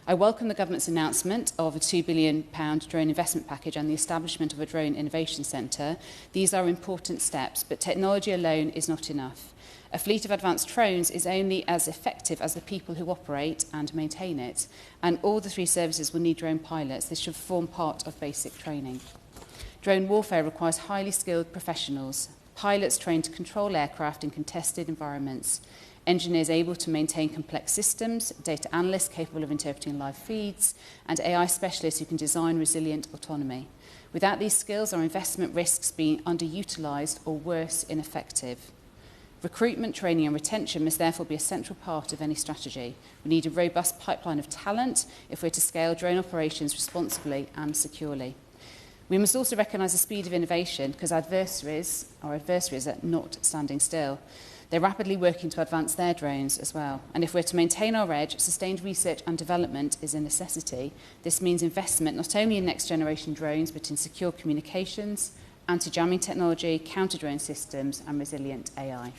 I welcome the Government's announcement of a £2 billion drone investment package and the establishment of a drone innovation centre. These are important steps, but technology alone is not enough. A fleet of advanced drones is only as effective as the people who operate and maintain it, and all the three services will need drone pilots. This should form part of basic training. Drone warfare requires highly skilled professionals, pilots trained to control aircraft in contested environments, engineers able to maintain complex systems, data analysts capable of interpreting live feeds, and AI specialists who can design resilient autonomy. Without these skills, our investment risks being underutilised or worse, ineffective. Recruitment, training and retention must therefore be a central part of any strategy. We need a robust pipeline of talent if we're to scale drone operations responsibly and securely. We must also recognise the speed of innovation, because our adversaries are not standing still. They're rapidly working to advance their drones as well. And if we're to maintain our edge, sustained research and development is a necessity. This means investment not only in next-generation drones, but in secure communications, anti-jamming technology, counter-drone systems, and resilient AI.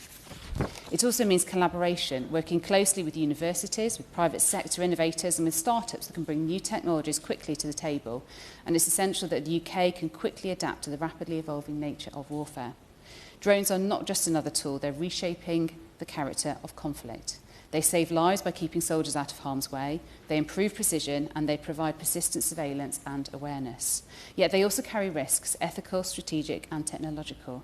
It also means collaboration, working closely with universities, with private sector innovators, and with startups that can bring new technologies quickly to the table. And it's essential that the UK can quickly adapt to the rapidly evolving nature of warfare. Drones are not just another tool, they're reshaping the character of conflict. They save lives by keeping soldiers out of harm's way, they improve precision, and they provide persistent surveillance and awareness. Yet they also carry risks, ethical, strategic, and technological.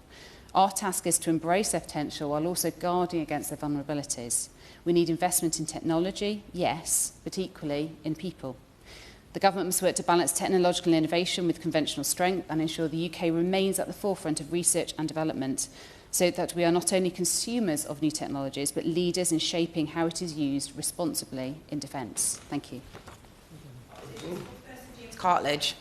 Our task is to embrace their potential while also guarding against their vulnerabilities. We need investment in technology, yes, but equally in people. The Government must work to balance technological innovation with conventional strength and ensure the UK remains at the forefront of research and development, so that we are not only consumers of new technologies, but leaders in shaping how it is used responsibly in defence. Thank you. Cartledge.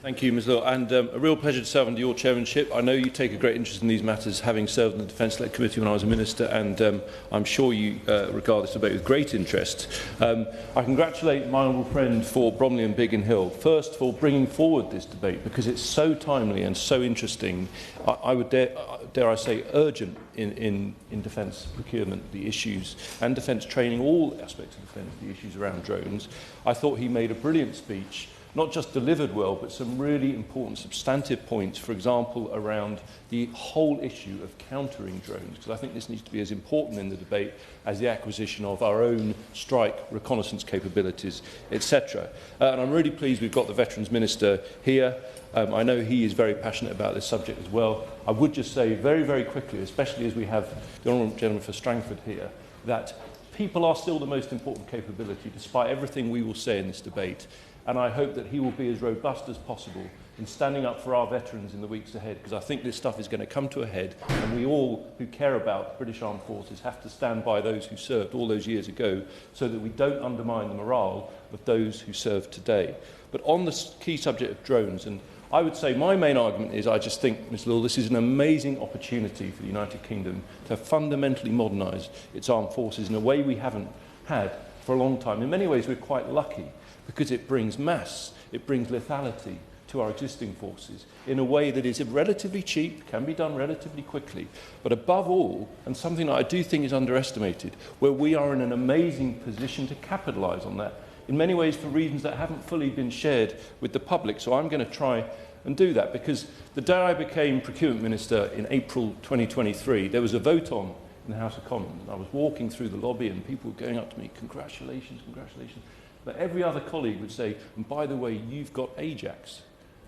Thank you, Ms Law, and a real pleasure to serve under your chairmanship. I know you take a great interest in these matters, having served in the Defence Select Committee when I was a Minister, and I'm sure you regard this debate with great interest. I congratulate my honourable friend for Bromley and Biggin Hill, first for bringing forward this debate, because it's so timely and so interesting. I would dare I say, urgent in defence procurement, the issues, and defence training, all aspects of defence, the issues around drones. I thought he made a brilliant speech, not just delivered well, but some really important substantive points, for example, around the whole issue of countering drones, because I think this needs to be as important in the debate as the acquisition of our own strike reconnaissance capabilities, etc. And I'm really pleased we've got the Veterans Minister here. I know he is very passionate about this subject as well. I would just say very, very quickly, especially as we have the Honourable Gentleman for Strangford here, that People are still the most important capability, despite everything we will say in this debate. And I hope that he will be as robust as possible in standing up for our veterans in the weeks ahead, because I think this stuff is going to come to a head, and we all who care about British Armed Forces have to stand by those who served all those years ago, so that we don't undermine the morale of those who serve today. But on the key subject of drones, and I would say my main argument is I just think, Ms Lawler, this is an amazing opportunity for the United Kingdom to fundamentally modernise its armed forces in a way we haven't had for a long time. In many ways, we're quite lucky, because it brings mass, it brings lethality to our existing forces in a way that is relatively cheap, can be done relatively quickly, but above all, and something that I do think is underestimated, where we are in an amazing position to capitalise on that, in many ways for reasons that haven't fully been shared with the public. So I'm going to try and do that, because the day I became Procurement Minister in April 2023, there was a vote on in the House of Commons. I was walking through the lobby and people were going up to me, congratulations, congratulations. But every other colleague would say, and by the way, you've got Ajax.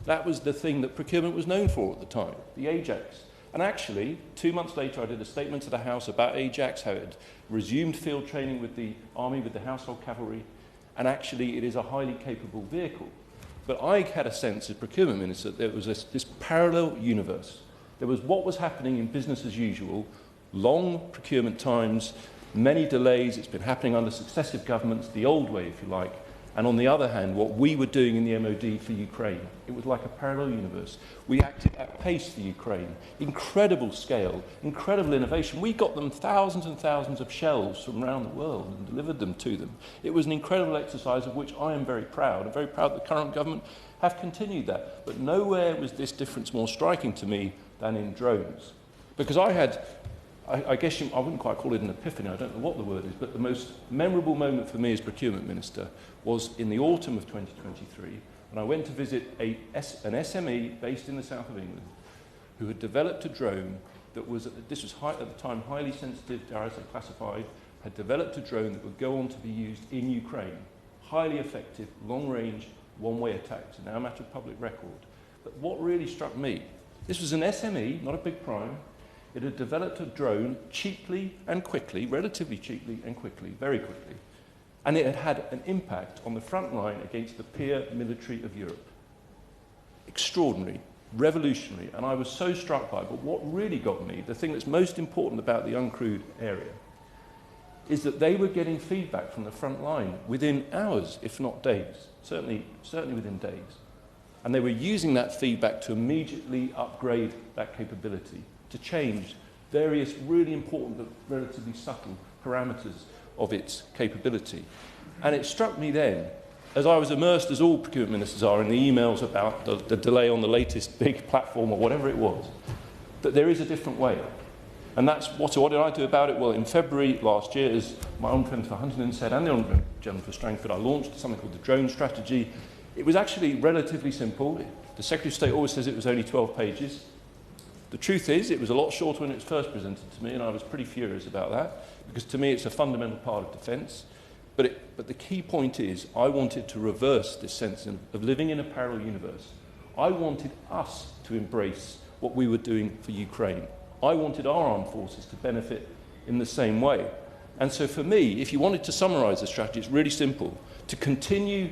That was the thing that procurement was known for at the time, the Ajax. And actually, 2 months later, I did a statement to the House about Ajax, how it had resumed field training with the Army, with the Household Cavalry, and actually it is a highly capable vehicle. But I had a sense as Procurement Minister that there was this parallel universe. There was what was happening in business as usual, long procurement times, many delays. It's been happening under successive governments, the old way, if you like. And on the other hand, what we were doing in the MOD for Ukraine, it was like a parallel universe. We acted at pace for Ukraine, incredible scale, incredible innovation. We got them thousands and thousands of shells from around the world and delivered them to them. It was an incredible exercise of which I am very proud. I'm very proud that the current government have continued that. But nowhere was this difference more striking to me than in drones. Because I guess I wouldn't quite call it an epiphany, I don't know what the word is, but the most memorable moment for me as Procurement Minister was in the autumn of 2023, when I went to visit an SME based in the south of England who had developed a drone that was, at the time, highly sensitive, dare I say classified, had developed a drone that would go on to be used in Ukraine. Highly effective, long-range, one-way attacks, now a matter of public record. But what really struck me, this was an SME, not a big prime. It had developed a drone cheaply and quickly, relatively cheaply and quickly, very quickly. And it had had an impact on the front line against the peer military of Europe. Extraordinary, revolutionary, and I was so struck by it. But what really got me, the thing that's most important about the uncrewed area, is that they were getting feedback from the front line within hours, if not days, certainly within days. And they were using that feedback to immediately upgrade that capability, to change various really important but relatively subtle parameters of its capability. And it struck me then, as I was immersed, as all procurement ministers are, in the emails about the delay on the latest big platform or whatever it was, that there is a different way. And that's what did I do about it? Well, in February last year, as my Honourable Friend for Huntingdon said, and the Honourable Gentleman for Strangford, I launched something called the drone strategy. It was actually relatively simple. The Secretary of State always says it was only 12 pages. The truth is, it was a lot shorter when it was first presented to me, and I was pretty furious about that, because to me it's a fundamental part of defence. But the key point is, I wanted to reverse this sense of living in a parallel universe. I wanted us to embrace what we were doing for Ukraine. I wanted our armed forces to benefit in the same way. And so for me, if you wanted to summarise the strategy, it's really simple. To continue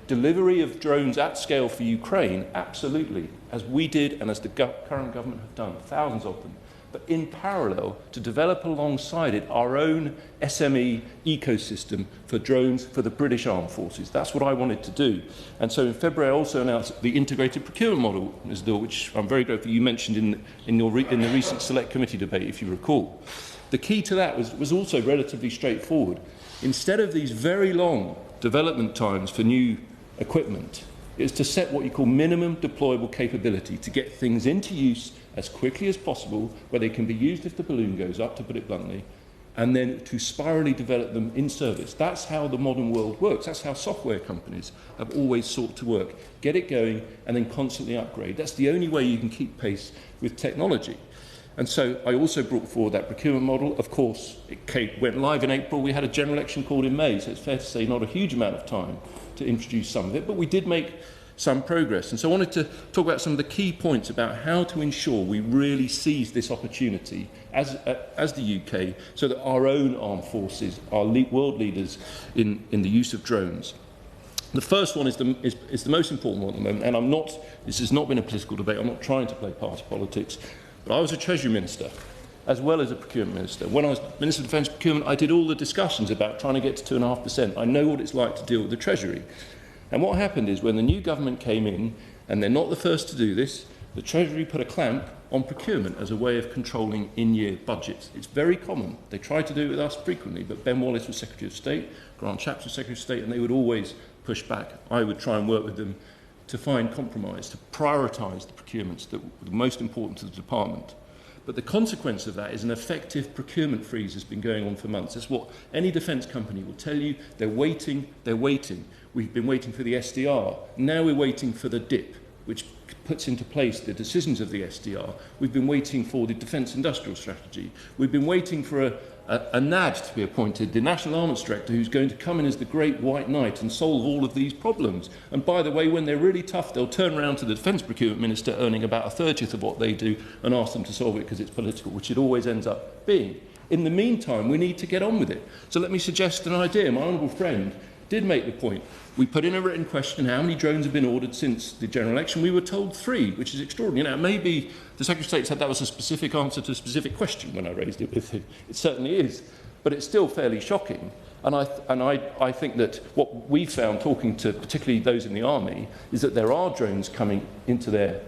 delivery of drones at scale for Ukraine, absolutely, as we did and as the current government have done, thousands of them. But in parallel, to develop alongside it our own SME ecosystem for drones for the British Armed Forces. That's what I wanted to do. And so in February, I also announced the integrated procurement model, Ms Dill, which I'm very grateful you mentioned in the recent Select Committee debate, if you recall. The key to that was also relatively straightforward. Instead of these very long development times for new equipment, is to set what you call minimum deployable capability, to get things into use as quickly as possible, where they can be used if the balloon goes up, to put it bluntly, and then to spirally develop them in service. That's how the modern world works. That's how software companies have always sought to work. Get it going and then constantly upgrade. That's the only way you can keep pace with technology. And so I also brought forward that procurement model. Of course, it went live in April. We had a general election called in May, so it's fair to say not a huge amount of time to introduce some of it. But we did make some progress. And so I wanted to talk about some of the key points about how to ensure we really seize this opportunity as the UK, so that our own armed forces are world leaders in the use of drones. The first one is the most important one at the moment, and this has not been a political debate, I'm not trying to play party politics, but I was a Treasury Minister as well as a Procurement Minister. When I was Minister of Defence Procurement, I did all the discussions about trying to get to 2.5%. I know what it's like to deal with the Treasury. And what happened is when the new government came in, and they're not the first to do this, the Treasury put a clamp on procurement as a way of controlling in-year budgets. It's very common. They try to do it with us frequently, but Ben Wallace was Secretary of State, Grant Shapps was Secretary of State, and they would always push back. I would try and work with them to find compromise, to prioritise the procurements that were the most important to the department. But the consequence of that is an effective procurement freeze has been going on for months. That's what any defence company will tell you. They're waiting, they're waiting. We've been waiting for the SDR. Now we're waiting for the DIP, which puts into place the decisions of the SDR. We've been waiting for the Defence Industrial Strategy. We've been waiting for a NAD to be appointed, the National Armaments Director, who's going to come in as the great white knight and solve all of these problems. And by the way, when they're really tough, they'll turn around to the Defence Procurement Minister earning about 1/30 of what they do and ask them to solve it because it's political, which it always ends up being. In the meantime, we need to get on with it. So let me suggest an idea. My honourable friend did make the point. We put in a written question, how many drones have been ordered since the general election? We were told 3, which is extraordinary. Now, maybe the Secretary of State said that was a specific answer to a specific question when I raised it with him. It certainly is, but it's still fairly shocking. And I think that what we found, talking to particularly those in the Army, is that there are drones coming into their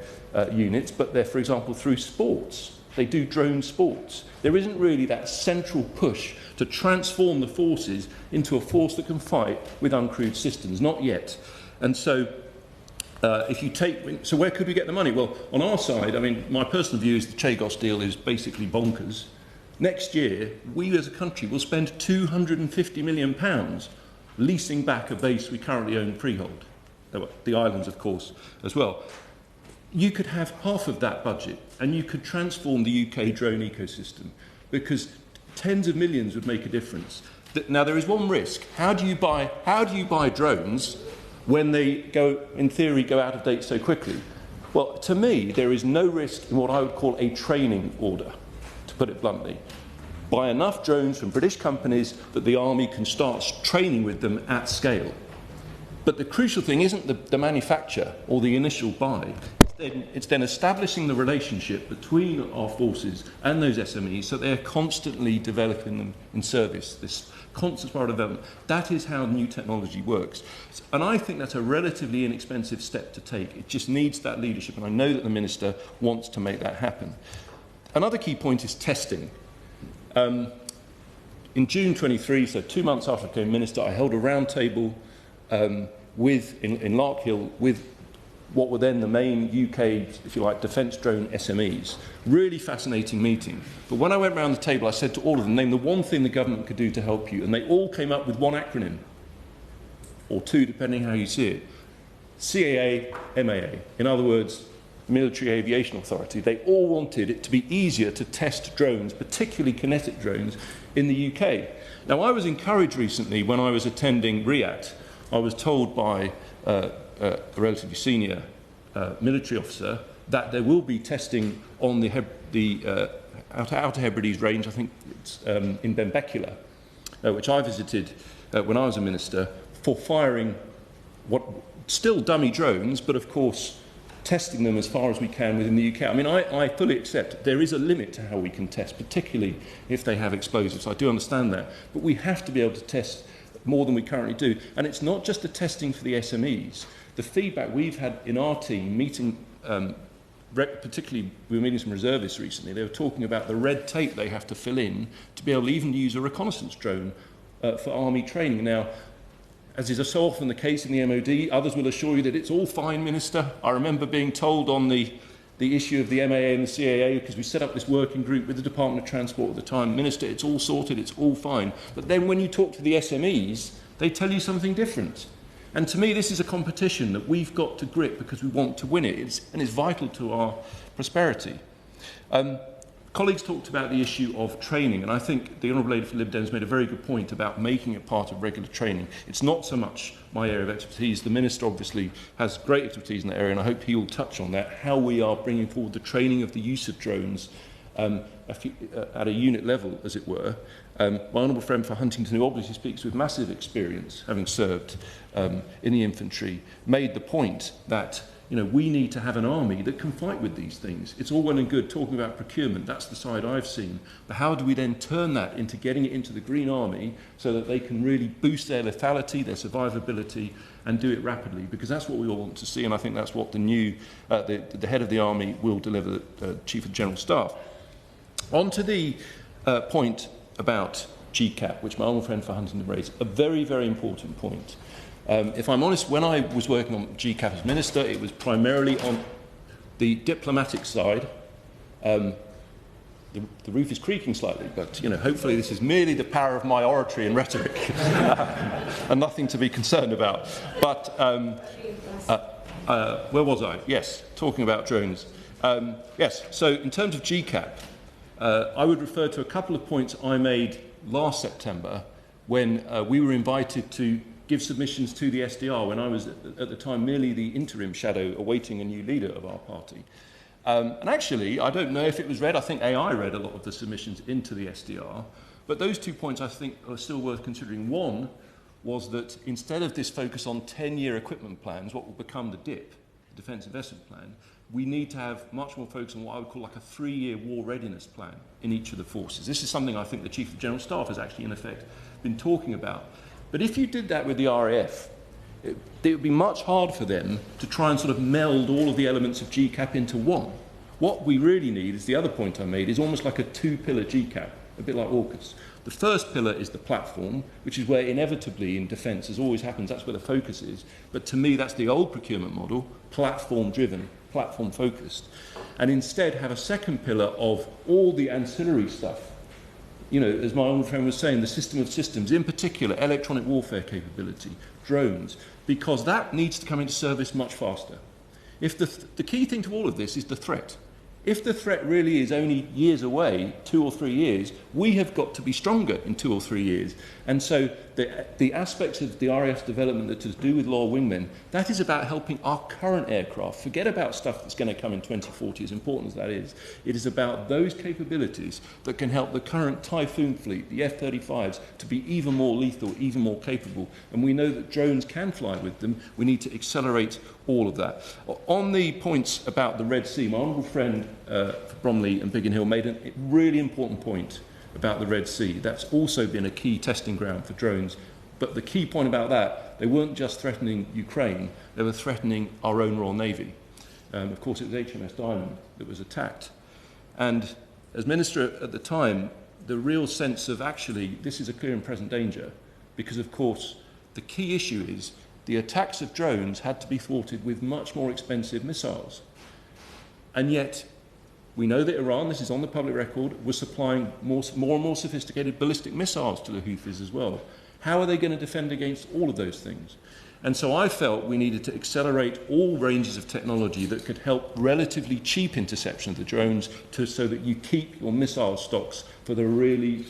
units, but they're, for example, through sports. They do drone sports. There isn't really that central push to transform the forces into a force that can fight with uncrewed systems. Not yet. And so, so where could we get the money? Well, on our side, I mean, my personal view is the Chagos deal is basically bonkers. Next year, we as a country will spend £250 million leasing back a base we currently own freehold. The islands, of course, as well. You could have half of that budget and you could transform the UK drone ecosystem, because tens of millions would make a difference. Now, there is one risk. How do you buy drones when they in theory, go out of date so quickly? Well, to me, there is no risk in what I would call a training order, to put it bluntly. Buy enough drones from British companies that the Army can start training with them at scale. But the crucial thing isn't the manufacture or the initial buy. It's then establishing the relationship between our forces and those SMEs so they're constantly developing them in service, this constant spiral of development. That is how new technology works. And I think that's a relatively inexpensive step to take. It just needs that leadership, and I know that the Minister wants to make that happen. Another key point is testing. In June 23, so 2 months after I became Minister, I held a round table in Larkhill with what were then the main UK, if you like, defence drone SMEs. Really fascinating meeting. But when I went round the table, I said to all of them, name the one thing the government could do to help you. And they all came up with one acronym, or 2, depending how you see it. CAA, MAA. In other words, Military Aviation Authority. They all wanted it to be easier to test drones, particularly kinetic drones, in the UK. Now, I was encouraged recently when I was attending RIAT. I was told by a relatively senior military officer that there will be testing on the Outer Hebrides range, I think it's in Benbecula, which I visited when I was a minister, for firing what still dummy drones, but of course testing them as far as we can within the UK. I mean, I fully accept there is a limit to how we can test, particularly if they have explosives. I do understand that. But we have to be able to test more than we currently do. And it's not just the testing for the SMEs. The feedback we've had in our team, meeting, particularly we were meeting some reservists recently, they were talking about the red tape they have to fill in to be able even to use a reconnaissance drone for army training. Now, as is so often the case in the MOD, others will assure you that it's all fine, Minister. I remember being told on the issue of the MAA and the CAA, because we set up this working group with the Department of Transport at the time, Minister, it's all sorted, it's all fine. But then when you talk to the SMEs, they tell you something different. And to me, this is a competition that we've got to grip because we want to win it, and it's vital to our prosperity. Colleagues talked about the issue of training, and I think the Honourable Lady for Lib Dems made a very good point about making it part of regular training. It's not so much my area of expertise. The Minister obviously has great expertise in that area, and I hope he will touch on that, how we are bringing forward the training of the use of drones at a unit level, as it were. My honourable friend for Huntingdon, who obviously speaks with massive experience, having served in the infantry, made the point that we need to have an army that can fight with these things. It's all well and good talking about procurement. That's the side I've seen. But how do we then turn that into getting it into the Green Army so that they can really boost their lethality, their survivability, and do it rapidly? Because that's what we all want to see, and I think that's what the new the head of the army will deliver, the Chief of General Staff. On to the point about GCAP, which my honourable friend for Huntingdon raised, a very, very important point. If I'm honest, when I was working on GCAP as Minister, it was primarily on the diplomatic side. The roof is creaking slightly, but hopefully this is merely the power of my oratory and rhetoric, and nothing to be concerned about. But where was I? Yes, talking about drones. Yes, so in terms of GCAP, I would refer to a couple of points I made last September when we were invited to give submissions to the SDR when I was at the time merely the interim shadow awaiting a new leader of our party. And actually, I don't know if it was read. I think AI read a lot of the submissions into the SDR. But those 2 points I think are still worth considering. One was that instead of this focus on 10-year equipment plans, what will become the DIP, the Defence Investment Plan, we need to have much more focus on what I would call like a 3-year war readiness plan in each of the forces. This is something I think the Chief of General Staff has actually, in effect, been talking about. But if you did that with the RAF, it would be much harder for them to try and sort of meld all of the elements of GCAP into one. What we really need, is the other point I made, is almost like a 2-pillar GCAP, a bit like AUKUS. The first pillar is the platform, which is where inevitably in defence, as always happens, that's where the focus is. But to me, that's the old procurement model, platform-driven, platform-focused. And instead have a second pillar of all the ancillary stuff. As my old friend was saying, the system of systems, in particular, electronic warfare capability, drones, because that needs to come into service much faster. If the key thing to all of this is the threat. If the threat really is only years away, 2 or 3 years, we have got to be stronger in 2 or 3 years. And so the aspects of the RAF development that is to do with loyal wingmen, that is about helping our current aircraft. Forget about stuff that's going to come in 2040, as important as that is. It is about those capabilities that can help the current Typhoon fleet, the F-35s, to be even more lethal, even more capable. And we know that drones can fly with them. We need to accelerate all of that. On the points about the Red Sea, my honourable friend for Bromley and Biggin Hill made a really important point about the Red Sea. That's also been a key testing ground for drones. But the key point about that, they weren't just threatening Ukraine, they were threatening our own Royal Navy. Of course, it was HMS Diamond that was attacked. And as Minister at the time, the real sense of actually this is a clear and present danger, because of course the key issue is the attacks of drones had to be thwarted with much more expensive missiles. And yet, we know that Iran, this is on the public record, was supplying more and more sophisticated ballistic missiles to the Houthis as well. How are they going to defend against all of those things? And so I felt we needed to accelerate all ranges of technology that could help relatively cheap interception of the drones so that you keep your missile stocks for the really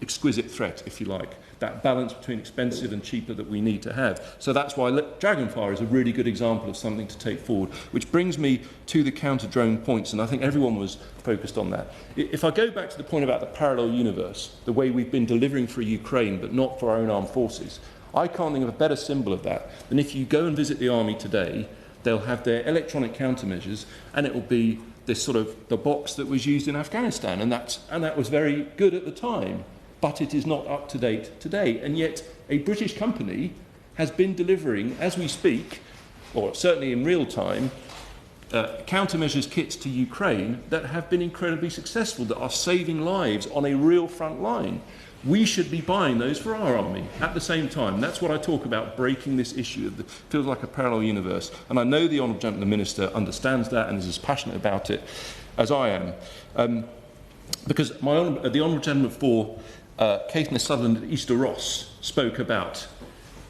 exquisite threat, if you like. That balance between expensive and cheaper that we need to have. So that's why Dragonfire is a really good example of something to take forward, which brings me to the counter-drone points, and I think everyone was focused on that. If I go back to the point about the parallel universe, the way we've been delivering for Ukraine but not for our own armed forces, I can't think of a better symbol of that than if you go and visit the army today, they'll have their electronic countermeasures, and it will be this sort of the box that was used in Afghanistan, and that was very good at the time. But it is not up to date today. And yet a British company has been delivering, as we speak, or certainly in real time, countermeasures kits to Ukraine that have been incredibly successful, that are saving lives on a real front line. We should be buying those for our army at the same time. That's what I talk about, breaking this issue of feels like a parallel universe. And I know the Honourable Gentleman Minister understands that and is as passionate about it as I am. Because the Honourable Gentleman for Caithness Sutherland and Easter Ross spoke about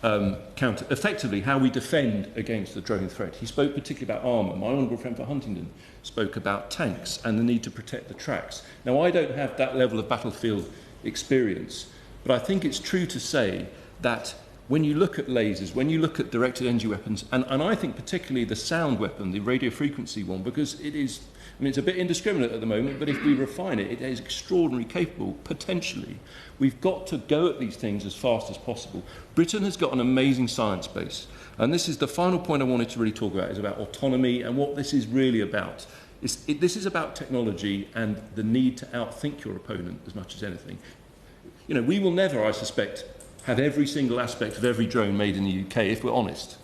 effectively how we defend against the drone threat. He spoke particularly about armour. My honourable friend for Huntingdon spoke about tanks and the need to protect the tracks. Now, I don't have that level of battlefield experience, but I think it's true to say that when you look at lasers, when you look at directed energy weapons, and I think particularly the sound weapon, the radio frequency one, because it is, I mean, it's a bit indiscriminate at the moment, but if we refine it, it is extraordinarily capable, potentially. We've got to go at these things as fast as possible. Britain has got an amazing science base, and this is the final point I wanted to really talk about, is about autonomy and what this is really about. This is about technology and the need to outthink your opponent as much as anything. You know, we will never, I suspect, have every single aspect of every drone made in the UK, if we're honest.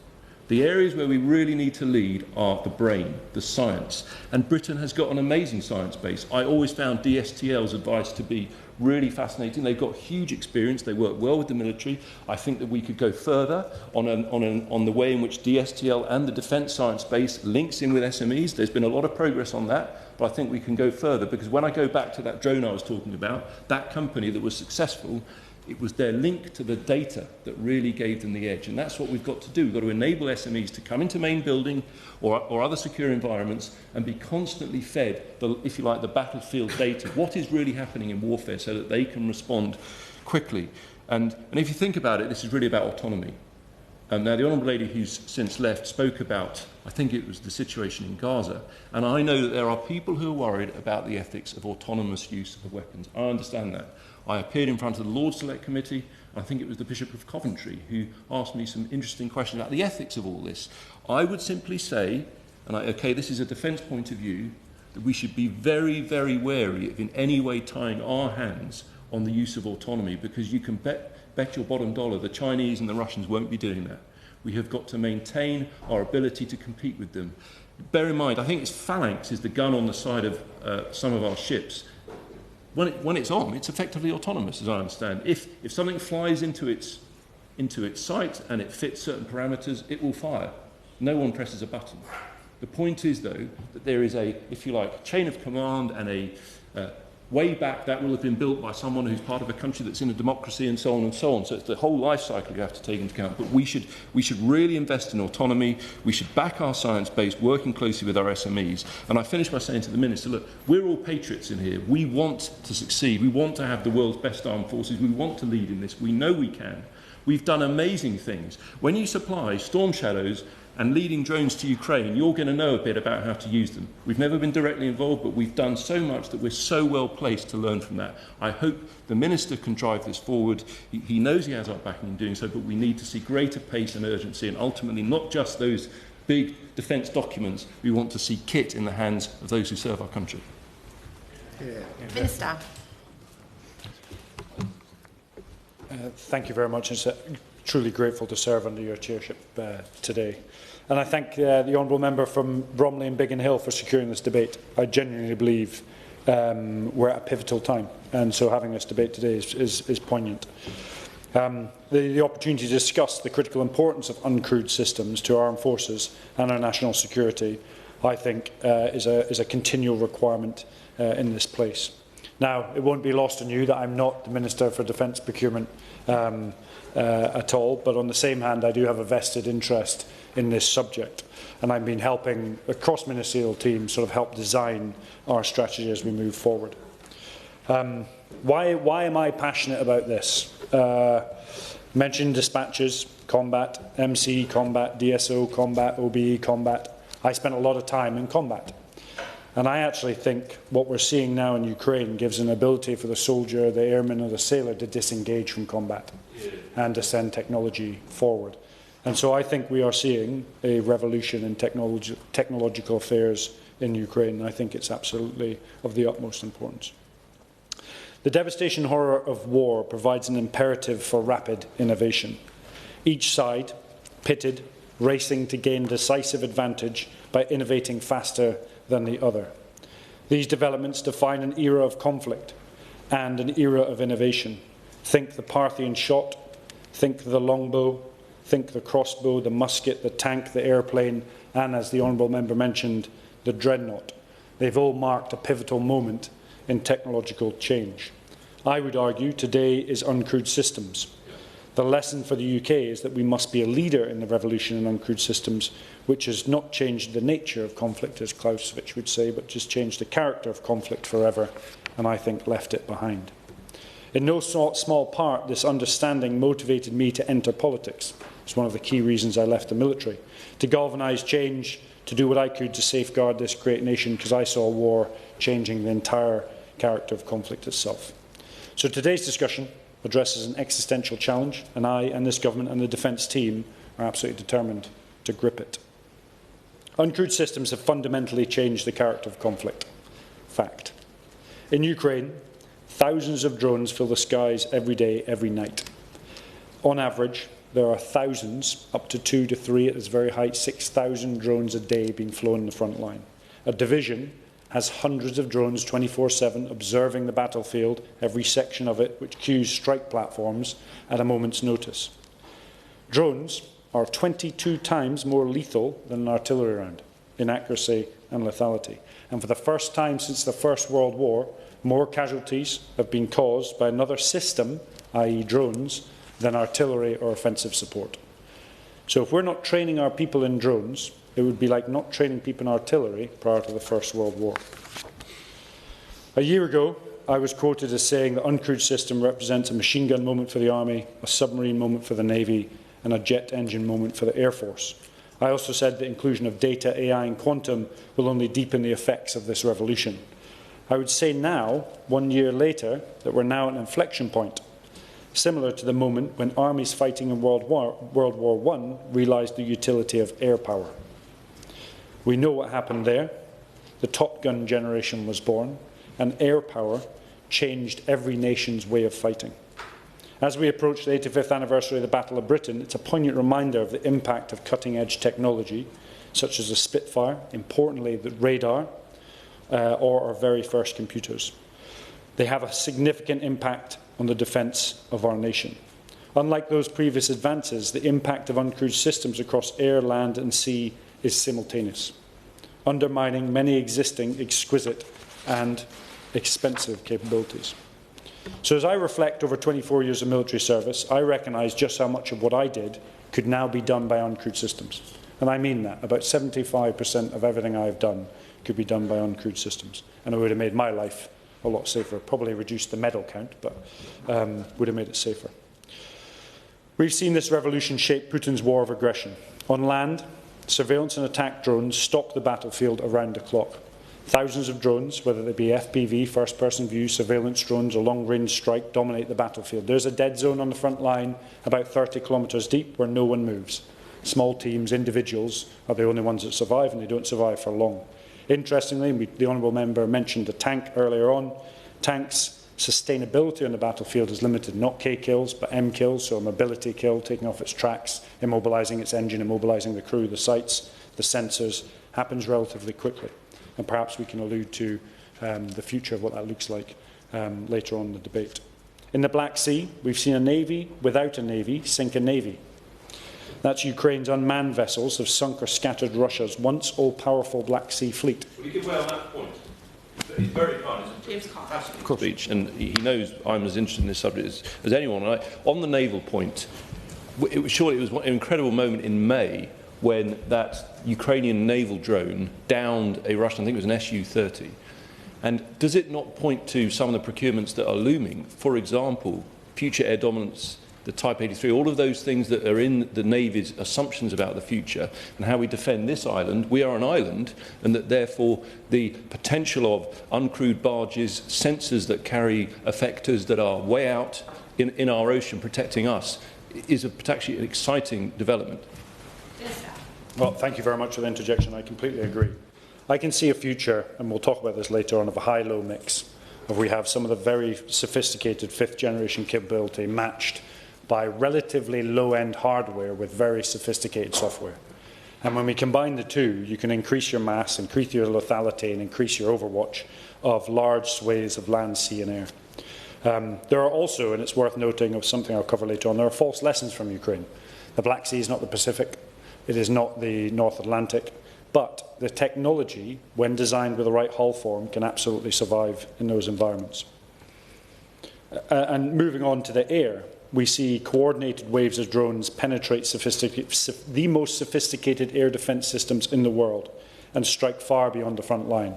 The areas where we really need to lead are the brain, the science. And Britain has got an amazing science base. I always found DSTL's advice to be really fascinating. They've got huge experience. They work well with the military. I think that we could go further on the way in which DSTL and the defence science base links in with SMEs. There's been a lot of progress on that, but I think we can go further, because when I go back to that drone I was talking about, that company that was successful, it was their link to the data that really gave them the edge. And that's what we've got to do. We've got to enable SMEs to come into main building or other secure environments and be constantly fed, if you like, the battlefield data. What is really happening in warfare, so that they can respond quickly. And if you think about it, this is really about autonomy. Now, the Honourable Lady who's since left spoke about, I think it was the situation in Gaza. And I know that there are people who are worried about the ethics of autonomous use of weapons. I understand that. I appeared in front of the Lord Select Committee. I think it was the Bishop of Coventry who asked me some interesting questions about the ethics of all this. I would simply say, okay, this is a defence point of view, that we should be very, very wary of in any way tying our hands on the use of autonomy, because you can bet your bottom dollar the Chinese and the Russians won't be doing that. We have got to maintain our ability to compete with them. Bear in mind, I think it's Phalanx is the gun on the side of some of our ships. When it's on, it's effectively autonomous, as I understand. If something flies into its sight and it fits certain parameters, it will fire. No one presses a button. The point is, though, that there is a, if you like, chain of command and a way back that will have been built by someone who's part of a country that's in a democracy and so on and so on. So it's the whole life cycle you have to take into account. But we should really invest in autonomy. We should back our science base, working closely with our SMEs. And I finish by saying to the Minister, look, we're all patriots in here. We want to succeed. We want to have the world's best armed forces. We want to lead in this. We know we can. We've done amazing things. When you supply Storm Shadows and leading drones to Ukraine, you're going to know a bit about how to use them. We've never been directly involved, but we've done so much that we're so well placed to learn from that. I hope the Minister can drive this forward. He knows he has our backing in doing so, but we need to see greater pace and urgency, and ultimately not just those big defence documents. We want to see kit in the hands of those who serve our country. Minister. Thank you very much. It's truly grateful to serve under your chairship today. And I thank the Honourable Member from Bromley and Biggin Hill for securing this debate. I genuinely believe we're at a pivotal time, and so having this debate today is poignant. The opportunity to discuss the critical importance of uncrewed systems to our armed forces and our national security, I think, is a continual requirement in this place. Now, it won't be lost on you that I'm not the Minister for Defence Procurement at all, but on the same hand, I do have a vested interest in this subject, and I've been helping a cross-ministerial team sort of help design our strategy as we move forward. Why am I passionate about this? Mentioned dispatches, combat, MC, combat, DSO, combat, OBE, combat. I spent a lot of time in combat. And I actually think what we're seeing now in Ukraine gives an ability for the soldier, the airman or the sailor to disengage from combat and to send technology forward. And so I think we are seeing a revolution in technological affairs in Ukraine. And I think it's absolutely of the utmost importance. The devastation and horror of war provides an imperative for rapid innovation. Each side, pitted, racing to gain decisive advantage by innovating faster than the other. These developments define an era of conflict and an era of innovation. Think the Parthian shot, think the longbow, think the crossbow, the musket, the tank, the airplane, and, as the Honourable Member mentioned, the dreadnought. They've all marked a pivotal moment in technological change. I would argue today is uncrewed systems. The lesson for the UK is that we must be a leader in the revolution in uncrewed systems, which has not changed the nature of conflict, as Clausewitz would say, but just changed the character of conflict forever, and I think left it behind. In no small part, this understanding motivated me to enter politics. It's one of the key reasons I left the military, to galvanise change, to do what I could to safeguard this great nation, because I saw war changing the entire character of conflict itself. So today's discussion addresses an existential challenge, and I and this government and the defence team are absolutely determined to grip it. Uncrewed systems have fundamentally changed the character of conflict. Fact. In Ukraine, thousands of drones fill the skies every day, every night. On average, there are thousands, up to 2 to 3 at its very height, 6,000 drones a day being flown in the front line. A division has hundreds of drones 24/7 observing the battlefield, every section of it, which queues strike platforms at a moment's notice. Drones are 22 times more lethal than an artillery round in accuracy and lethality. And for the first time since the First World War, more casualties have been caused by another system, i.e. drones, than artillery or offensive support. So if we're not training our people in drones, it would be like not training people in artillery prior to the First World War. A year ago, I was quoted as saying the uncrewed system represents a machine gun moment for the Army, a submarine moment for the Navy, and a jet engine moment for the Air Force. I also said the inclusion of data, AI and quantum will only deepen the effects of this revolution. I would say now, 1 year later, that we're now at an inflection point, similar to the moment when armies fighting in World War I realised the utility of air power. We know what happened there. The Top Gun generation was born, and air power changed every nation's way of fighting. As we approach the 85th anniversary of the Battle of Britain, it's a poignant reminder of the impact of cutting-edge technology, such as the Spitfire, importantly the radar, or our very first computers. They have a significant impact on the defence of our nation. Unlike those previous advances, the impact of uncrewed systems across air, land and sea is simultaneous, undermining many existing exquisite and expensive capabilities. So as I reflect over 24 years of military service, I recognise just how much of what I did could now be done by uncrewed systems. And I mean that. About 75% of everything I have done could be done by uncrewed systems. And it would have made my life a lot safer. Probably reduced the medal count, but would have made it safer. We've seen this revolution shape Putin's war of aggression. On land, surveillance and attack drones stalk the battlefield around the clock. Thousands of drones, whether they be FPV, first-person view, surveillance drones or long-range strike, dominate the battlefield. There's a dead zone on the front line about 30 kilometres deep where no one moves. Small teams, individuals, are the only ones that survive, and they don't survive for long. Interestingly, the Honourable Member mentioned a tank earlier on. Tanks' sustainability on the battlefield is limited, not K kills, but M kills, so a mobility kill, taking off its tracks, immobilising its engine, immobilising the crew, the sights, the sensors, happens relatively quickly. And perhaps we can allude to the future of what that looks like later on in the debate. In the Black Sea, we've seen a navy without a navy sink a navy. That's Ukraine's unmanned vessels have sunk or scattered Russia's once all-powerful Black Sea fleet. Will you give way on that point? He's very kind. James speech, and he knows I'm as interested in this subject as anyone. And on the naval point, surely it was an incredible moment in May when that Ukrainian naval drone downed a Russian, I think it was an Su-30. And does it not point to some of the procurements that are looming? For example, future air dominance, the Type 83, all of those things that are in the Navy's assumptions about the future and how we defend this island. We are an island, and that therefore the potential of uncrewed barges, sensors that carry effectors that are way out in our ocean protecting us is potentially an exciting development. Well, thank you very much for the interjection. I completely agree. I can see a future, and we'll talk about this later on, of a high-low mix, of we have some of the very sophisticated fifth-generation capability matched by relatively low-end hardware with very sophisticated software. And when we combine the two, you can increase your mass, increase your lethality, and increase your overwatch of large swathes of land, sea and air. There are also, and it's worth noting of something I'll cover later on, there are false lessons from Ukraine. The Black Sea is not the Pacific. It is not the North Atlantic, but the technology, when designed with the right hull form, can absolutely survive in those environments. And moving on to the air, we see coordinated waves of drones penetrate the most sophisticated air defence systems in the world and strike far beyond the front line.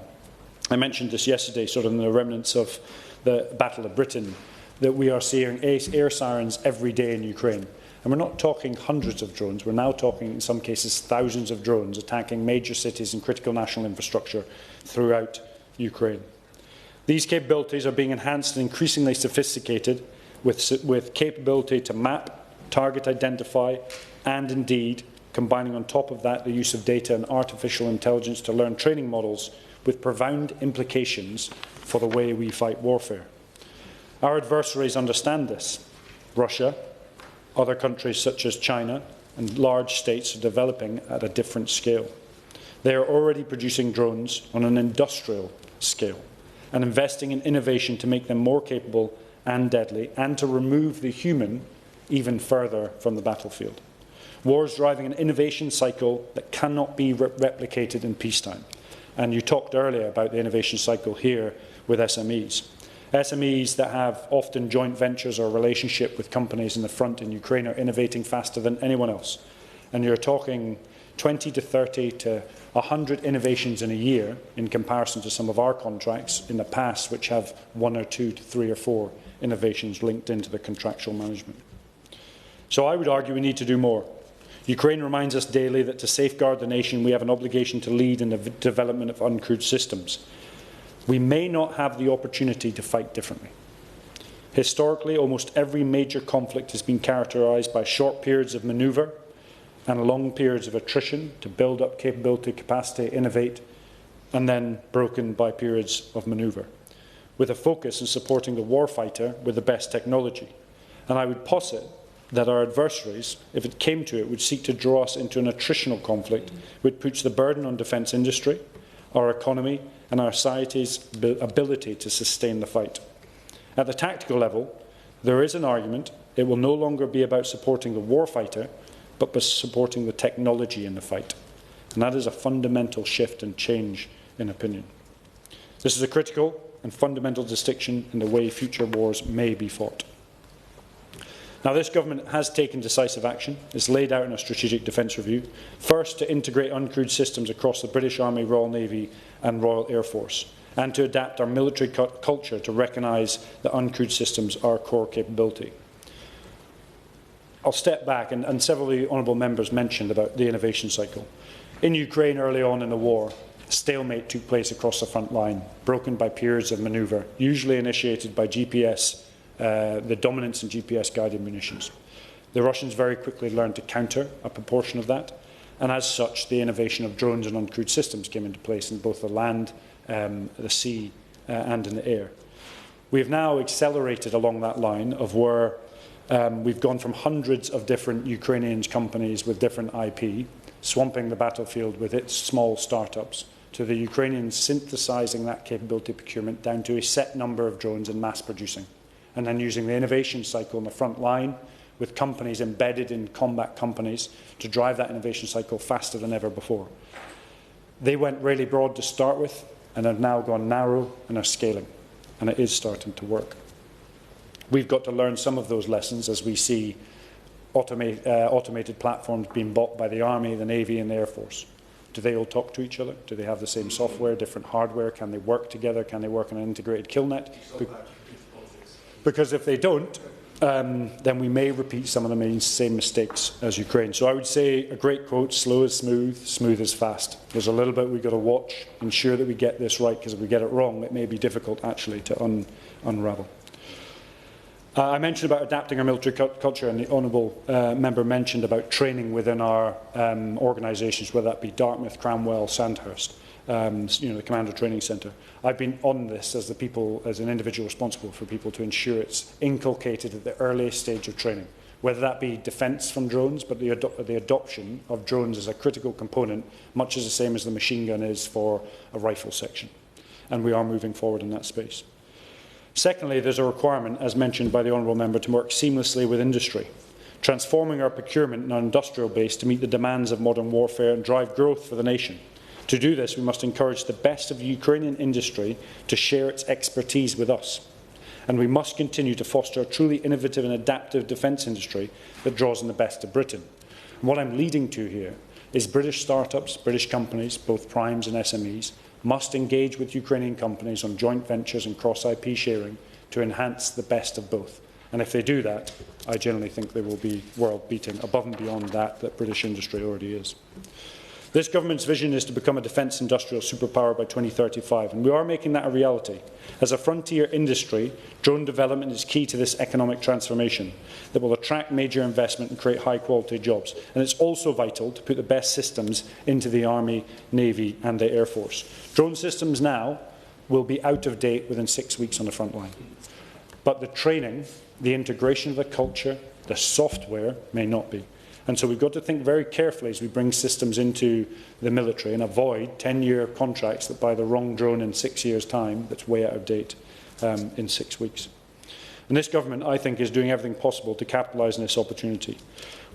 I mentioned this yesterday, sort of in the remnants of the Battle of Britain, that we are seeing air sirens every day in Ukraine. And we're not talking hundreds of drones, we're now talking, in some cases, thousands of drones attacking major cities and critical national infrastructure throughout Ukraine. These capabilities are being enhanced and increasingly sophisticated with capability to map, target, identify, and indeed, combining on top of that the use of data and artificial intelligence to learn training models with profound implications for the way we fight warfare. Our adversaries understand this. Russia, other countries such as China, and large states are developing at a different scale. They are already producing drones on an industrial scale and investing in innovation to make them more capable and deadly, and to remove the human even further from the battlefield. War is driving an innovation cycle that cannot be replicated in peacetime. And you talked earlier about the innovation cycle here with SMEs. SMEs that have often joint ventures or relationship with companies in the front in Ukraine are innovating faster than anyone else. And you're talking 20 to 30 to 100 innovations in a year in comparison to some of our contracts in the past, which have 1 or 2 to 3 or 4 innovations linked into the contractual management. So I would argue we need to do more. Ukraine reminds us daily that to safeguard the nation, we have an obligation to lead in the development of uncrewed systems. We may not have the opportunity to fight differently. Historically, almost every major conflict has been characterised by short periods of manoeuvre and long periods of attrition to build up capability, capacity, innovate, and then broken by periods of manoeuvre, with a focus on supporting the warfighter with the best technology. And I would posit that our adversaries, if it came to it, would seek to draw us into an attritional conflict which puts the burden on defence industry, our economy, and our society's ability to sustain the fight. At the tactical level, there is an argument it will no longer be about supporting the warfighter, but by supporting the technology in the fight. And that is a fundamental shift and change in opinion. This is a critical and fundamental distinction in the way future wars may be fought. Now, this government has taken decisive action. It's laid out in a strategic defence review. First, to integrate uncrewed systems across the British Army, Royal Navy and Royal Air Force, and to adapt our military culture to recognise that uncrewed systems are a core capability. I'll step back, and several of the honourable members mentioned about the innovation cycle. In Ukraine, early on in the war, stalemate took place across the front line, broken by periods of manoeuvre, usually initiated by GPS, the dominance in GPS-guided munitions. The Russians very quickly learned to counter a proportion of that, and as such, the innovation of drones and uncrewed systems came into place in both the land, the sea, and in the air. We have now accelerated along that line of where we've gone from hundreds of different Ukrainian companies with different IP, swamping the battlefield with its small startups, to the Ukrainians synthesising that capability procurement down to a set number of drones and mass producing, and then using the innovation cycle in the front line with companies embedded in combat companies to drive that innovation cycle faster than ever before. They went really broad to start with and have now gone narrow and are scaling, and it is starting to work. We've got to learn some of those lessons as we see automated platforms being bought by the Army, the Navy and the Air Force. Do they all talk to each other? Do they have the same software, different hardware? Can they work together? Can they work on an integrated kill net? Because if they don't, then we may repeat some of the same mistakes as Ukraine. So I would say a great quote, slow is smooth, smooth is fast. There's a little bit we've got to watch, ensure that we get this right, because if we get it wrong, it may be difficult actually to unravel. I mentioned about adapting our military culture, and the honourable member mentioned about training within our organisations, whether that be Dartmouth, Cranwell, Sandhurst, the Commander Training Centre. I've been on this as an individual responsible for people to ensure it's inculcated at the earliest stage of training, whether that be defence from drones, but the adoption of drones as a critical component, much as the same as the machine gun is for a rifle section. And we are moving forward in that space. Secondly, there's a requirement, as mentioned by the honourable member, to work seamlessly with industry, transforming our procurement and our industrial base to meet the demands of modern warfare and drive growth for the nation. To do this, we must encourage the best of Ukrainian industry to share its expertise with us. and we must continue to foster a truly innovative and adaptive defence industry that draws on the best of Britain. And what I'm leading to here is British startups, British companies, both primes and SMEs, must engage with Ukrainian companies on joint ventures and cross-IP sharing to enhance the best of both. And if they do that, I generally think they will be world-beating, above and beyond that British industry already is. This government's vision is to become a defence industrial superpower by 2035, and we are making that a reality. As a frontier industry, drone development is key to this economic transformation that will attract major investment and create high-quality jobs. And it's also vital to put the best systems into the Army, Navy and the Air Force. Drone systems now will be out of date within 6 weeks on the front line. But the training, the integration of the culture, the software may not be. And so we've got to think very carefully as we bring systems into the military and avoid 10-year contracts that buy the wrong drone in 6 years' time that's way out of date in 6 weeks. And this government, I think, is doing everything possible to capitalise on this opportunity.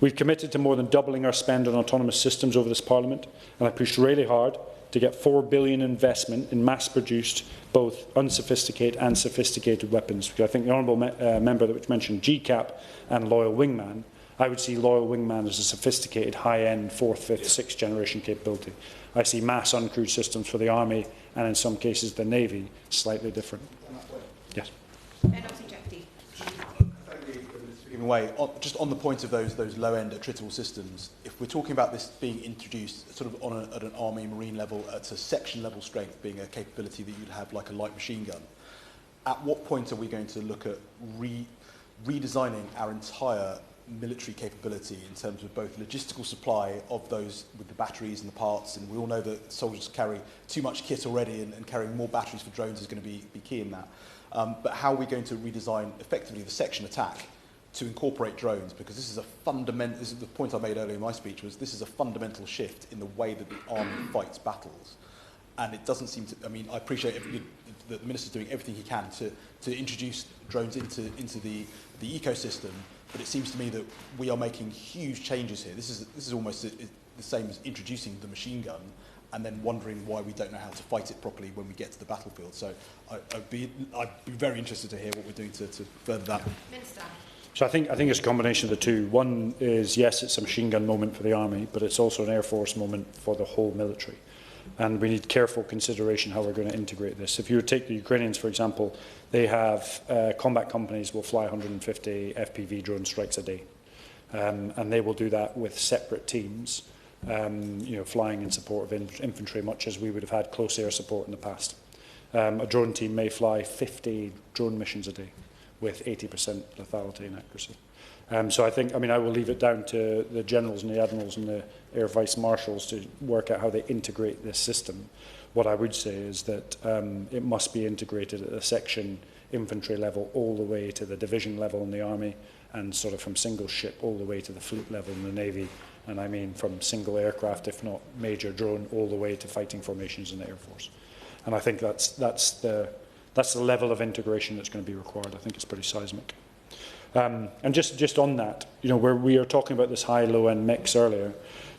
We've committed to more than doubling our spend on autonomous systems over this Parliament, and I pushed really hard to get $4 billion investment in mass-produced, both unsophisticated and sophisticated weapons. Because I think the honourable member which mentioned GCAP and Loyal Wingman, I would see Loyal Wingman as a sophisticated, high-end, 4th, 5th, 6th generation capability. I see mass uncrewed systems for the Army and, in some cases, the Navy, slightly different. Yes. Way. Just on the point of those low-end attritable systems, if we're talking about this being introduced sort of at an Army Marine level, at a section level strength being a capability that you'd have like a light machine gun, at what point are we going to look at redesigning our entire military capability in terms of both logistical supply of those with the batteries and the parts? And we all know that soldiers carry too much kit already, and carrying more batteries for drones is going to be key in that. But how are we going to redesign effectively the section attack to incorporate drones? Because this is the point I made earlier in my speech, was this is a fundamental shift in the way that the Army fights battles. And it doesn't seem to, I mean, I appreciate that the Minister's doing everything he can to introduce drones into the ecosystem, but it seems to me that we are making huge changes here. This is almost the same as introducing the machine gun and then wondering why we don't know how to fight it properly when we get to the battlefield. So I'd be very interested to hear what we're doing to further that. Minister. So I think it's a combination of the two. One is, yes, it's a machine gun moment for the Army, but it's also an Air Force moment for the whole military. And we need careful consideration how we're going to integrate this. If you take the Ukrainians, for example, they have combat companies will fly 150 FPV drone strikes a day. And they will do that with separate teams, flying in support of infantry, much as we would have had close air support in the past. A drone team may fly 50 drone missions a day, with 80% lethality and accuracy. So I will leave it down to the generals and the admirals and the air vice marshals to work out how they integrate this system. What I would say is that it must be integrated at the section infantry level all the way to the division level in the Army, and sort of from single ship all the way to the fleet level in the Navy. And I mean from single aircraft, if not major drone, all the way to fighting formations in the Air Force. And I think that's the level of integration that's going to be required. I think it's pretty seismic. And just on that, where we are talking about this high-low-end mix earlier,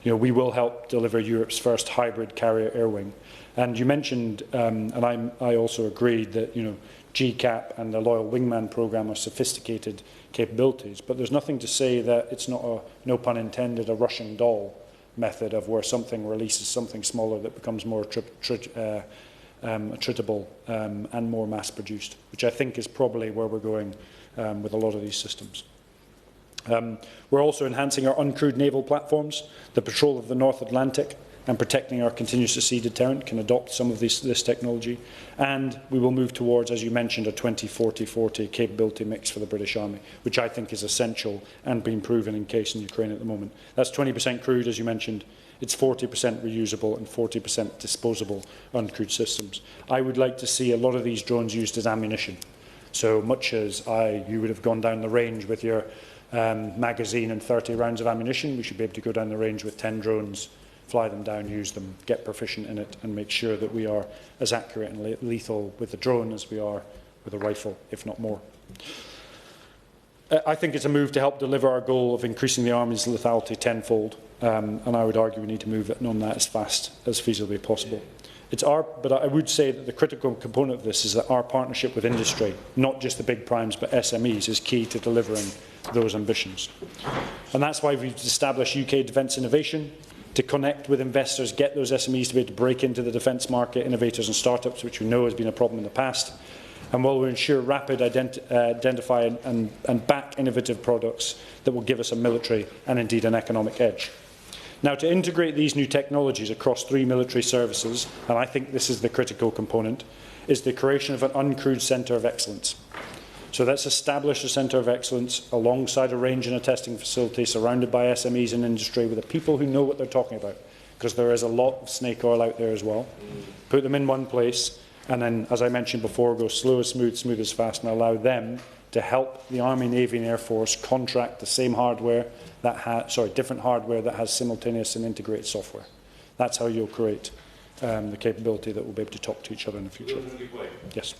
we will help deliver Europe's first hybrid carrier air wing. And you mentioned, and I also agreed that GCAP and the Loyal Wingman programme are sophisticated capabilities, but there's nothing to say that it's not no pun intended, a Russian doll method of where something releases something smaller that becomes more attritable and more mass-produced, which I think is probably where we're going with a lot of these systems. We're also enhancing our uncrewed naval platforms. The patrol of the North Atlantic and protecting our continuous at sea deterrent can adopt some of this technology. And we will move towards, as you mentioned, a 20-40-40 capability mix for the British Army, which I think is essential and being proven in case in Ukraine at the moment. That's 20% crewed, as you mentioned. It's 40% reusable and 40% disposable uncrewed systems. I would like to see a lot of these drones used as ammunition. So much as you would have gone down the range with your magazine and 30 rounds of ammunition, we should be able to go down the range with 10 drones, fly them down, use them, get proficient in it, and make sure that we are as accurate and lethal with the drone as we are with a rifle, if not more. I think it's a move to help deliver our goal of increasing the Army's lethality tenfold, and I would argue we need to move on that as fast as feasibly possible. But I would say that the critical component of this is that our partnership with industry, not just the big primes but SMEs, is key to delivering those ambitions. And that's why we've established UK Defence Innovation, to connect with investors, get those SMEs to be able to break into the defence market, innovators and startups, which we know has been a problem in the past. And while we ensure rapid identify and back innovative products that will give us a military and indeed an economic edge. Now, to integrate these new technologies across 3 military services, and I think this is the critical component, is the creation of an uncrewed centre of excellence. So let's establish a centre of excellence alongside a range and a testing facility surrounded by SMEs and industry with the people who know what they're talking about, because there is a lot of snake oil out there as well. Put them in one place, and then, as I mentioned before, go slow as smooth, smooth as fast, and allow them to help the Army, Navy and Air Force contract the same hardware that different hardware that has simultaneous and integrated software. That's how you'll create the capability that we'll be able to talk to each other in the future. Yes.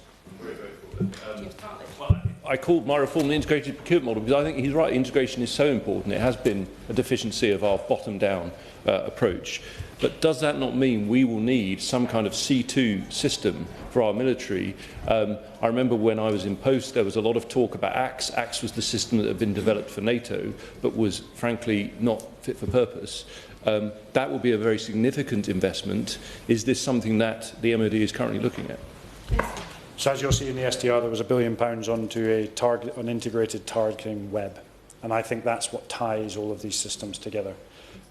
I called my reform the integrated procurement model because I think he's right, integration is so important. It has been a deficiency of our bottom-down approach. But does that not mean we will need some kind of C2 system for our military? I remember when I was in post, there was a lot of talk about ACTS. ACTS was the system that had been developed for NATO, but was frankly not fit for purpose. That will be a very significant investment. Is this something that the MOD is currently looking at? So as you'll see in the SDR, there was £1 billion onto an integrated targeting web. And I think that's what ties all of these systems together.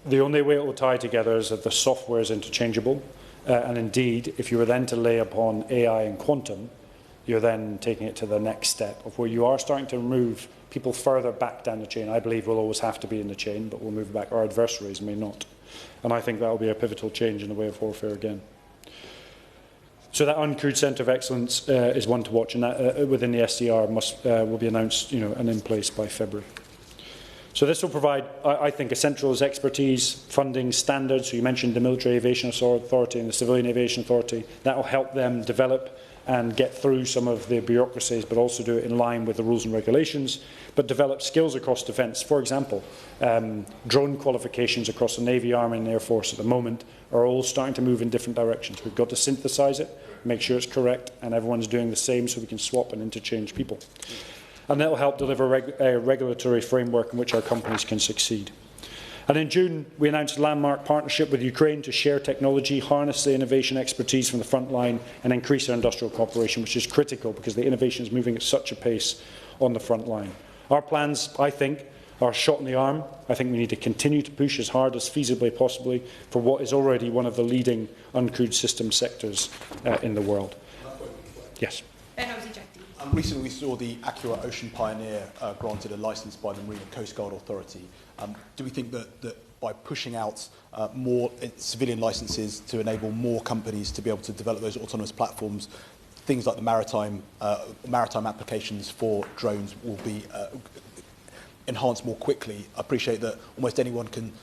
The only way it will tie together is that the software is interchangeable. And indeed, if you were then to lay upon AI and quantum, you're then taking it to the next step of where you are starting to move people further back down the chain. I believe we'll always have to be in the chain, but we'll move back. Our adversaries may not. And I think that will be a pivotal change in the way of warfare again. So that uncrewed centre of excellence is one to watch, and that within the SDR will be announced, and in place by February. So this will provide, I think, a centralised expertise, funding, standards. So you mentioned the Military Aviation Authority and the Civilian Aviation Authority. That will help them develop and get through some of the bureaucracies, but also do it in line with the rules and regulations, but develop skills across defence. For example, drone qualifications across the Navy, Army and Air Force at the moment are all starting to move in different directions. We've got to synthesise it, make sure it's correct, and everyone's doing the same so we can swap and interchange people. And that will help deliver a regulatory framework in which our companies can succeed. And in June, we announced a landmark partnership with Ukraine to share technology, harness the innovation expertise from the front line and increase our industrial cooperation, which is critical because the innovation is moving at such a pace on the front line. Our plans, I think, are a shot in the arm. I think we need to continue to push as hard as feasibly possibly for what is already one of the leading uncrewed system sectors in the world. Yes. Recently we saw the Accurate Ocean Pioneer granted a licence by the Marine and Coast Guard Authority. Do we think that by pushing out more civilian licences to enable more companies to be able to develop those autonomous platforms, things like the maritime applications for drones will be enhanced more quickly? I appreciate that almost anyone can,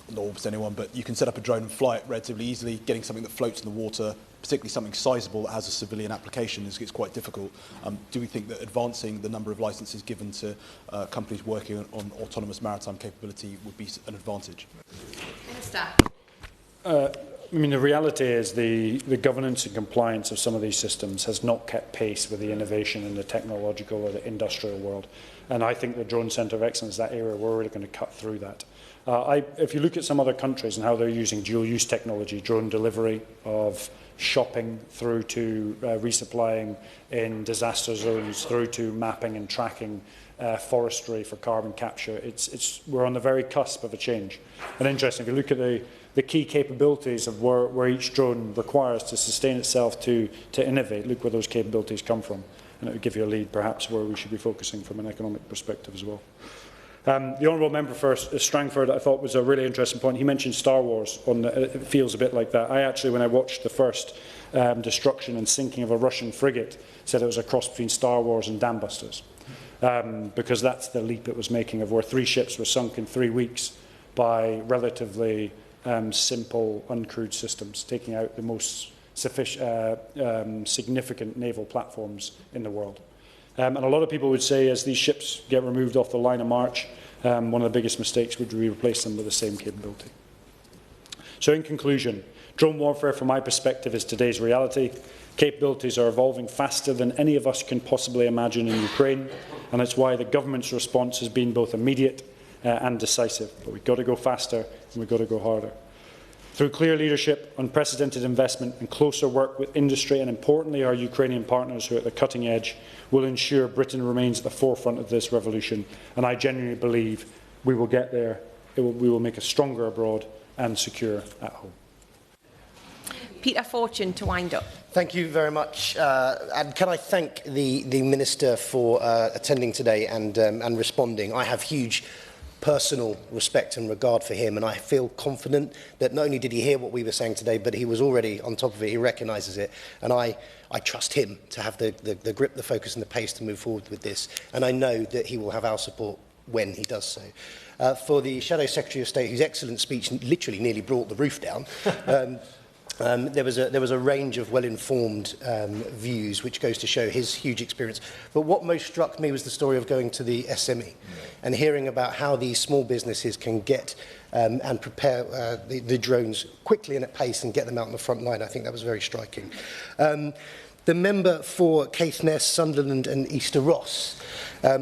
not almost anyone, but you can set up a drone and fly it relatively easily. Getting something that floats in the water, particularly something sizable that has a civilian application, is quite difficult. Do we think that advancing the number of licences given to companies working on autonomous maritime capability would be an advantage? Minister. The reality is the governance and compliance of some of these systems has not kept pace with the innovation in the technological or the industrial world. And I think the Drone Centre of Excellence is that area where we're really going to cut through that. If you look at some other countries and how they're using dual-use technology, drone delivery of shopping through to resupplying in disaster zones, through to mapping and tracking forestry for carbon capture, we're on the very cusp of a change. And interesting, if you look at the key capabilities of where each drone requires to sustain itself to innovate, look where those capabilities come from. And it would give you a lead, perhaps, where we should be focusing from an economic perspective as well. The Honourable Member for Strangford, I thought, was a really interesting point. He mentioned Star Wars. It feels a bit like that. I actually, when I watched the first destruction and sinking of a Russian frigate, said it was a cross between Star Wars and Dam Busters, because that's the leap it was making of where 3 ships were sunk in 3 weeks by relatively simple, uncrewed systems, taking out the most significant naval platforms in the world. And a lot of people would say as these ships get removed off the line of march, one of the biggest mistakes would be replace them with the same capability. So in conclusion, drone warfare from my perspective is today's reality. Capabilities are evolving faster than any of us can possibly imagine in Ukraine, and it's why the government's response has been both immediate and decisive. But we've got to go faster and we've got to go harder. Through clear leadership, unprecedented investment and closer work with industry and, importantly, our Ukrainian partners who are at the cutting edge, will ensure Britain remains at the forefront of this revolution. And I genuinely believe we will get there. We will make us stronger abroad and secure at home. Peter Fortune to wind up. Thank you very much. And can I thank the Minister for attending today and responding. I have huge personal respect and regard for him, and I feel confident that not only did he hear what we were saying today, but he was already on top of it. He recognises it, and I trust him to have the grip, the focus and the pace to move forward with this, and I know that he will have our support when he does so. For the Shadow Secretary of State, whose excellent speech literally nearly brought the roof down, there was a range of well-informed views, which goes to show his huge experience. But what most struck me was the story of going to the SME and hearing about how these small businesses can get and prepare the drones quickly and at pace and get them out on the front line. I think that was very striking. The member for Caithness, Sunderland and Easter Ross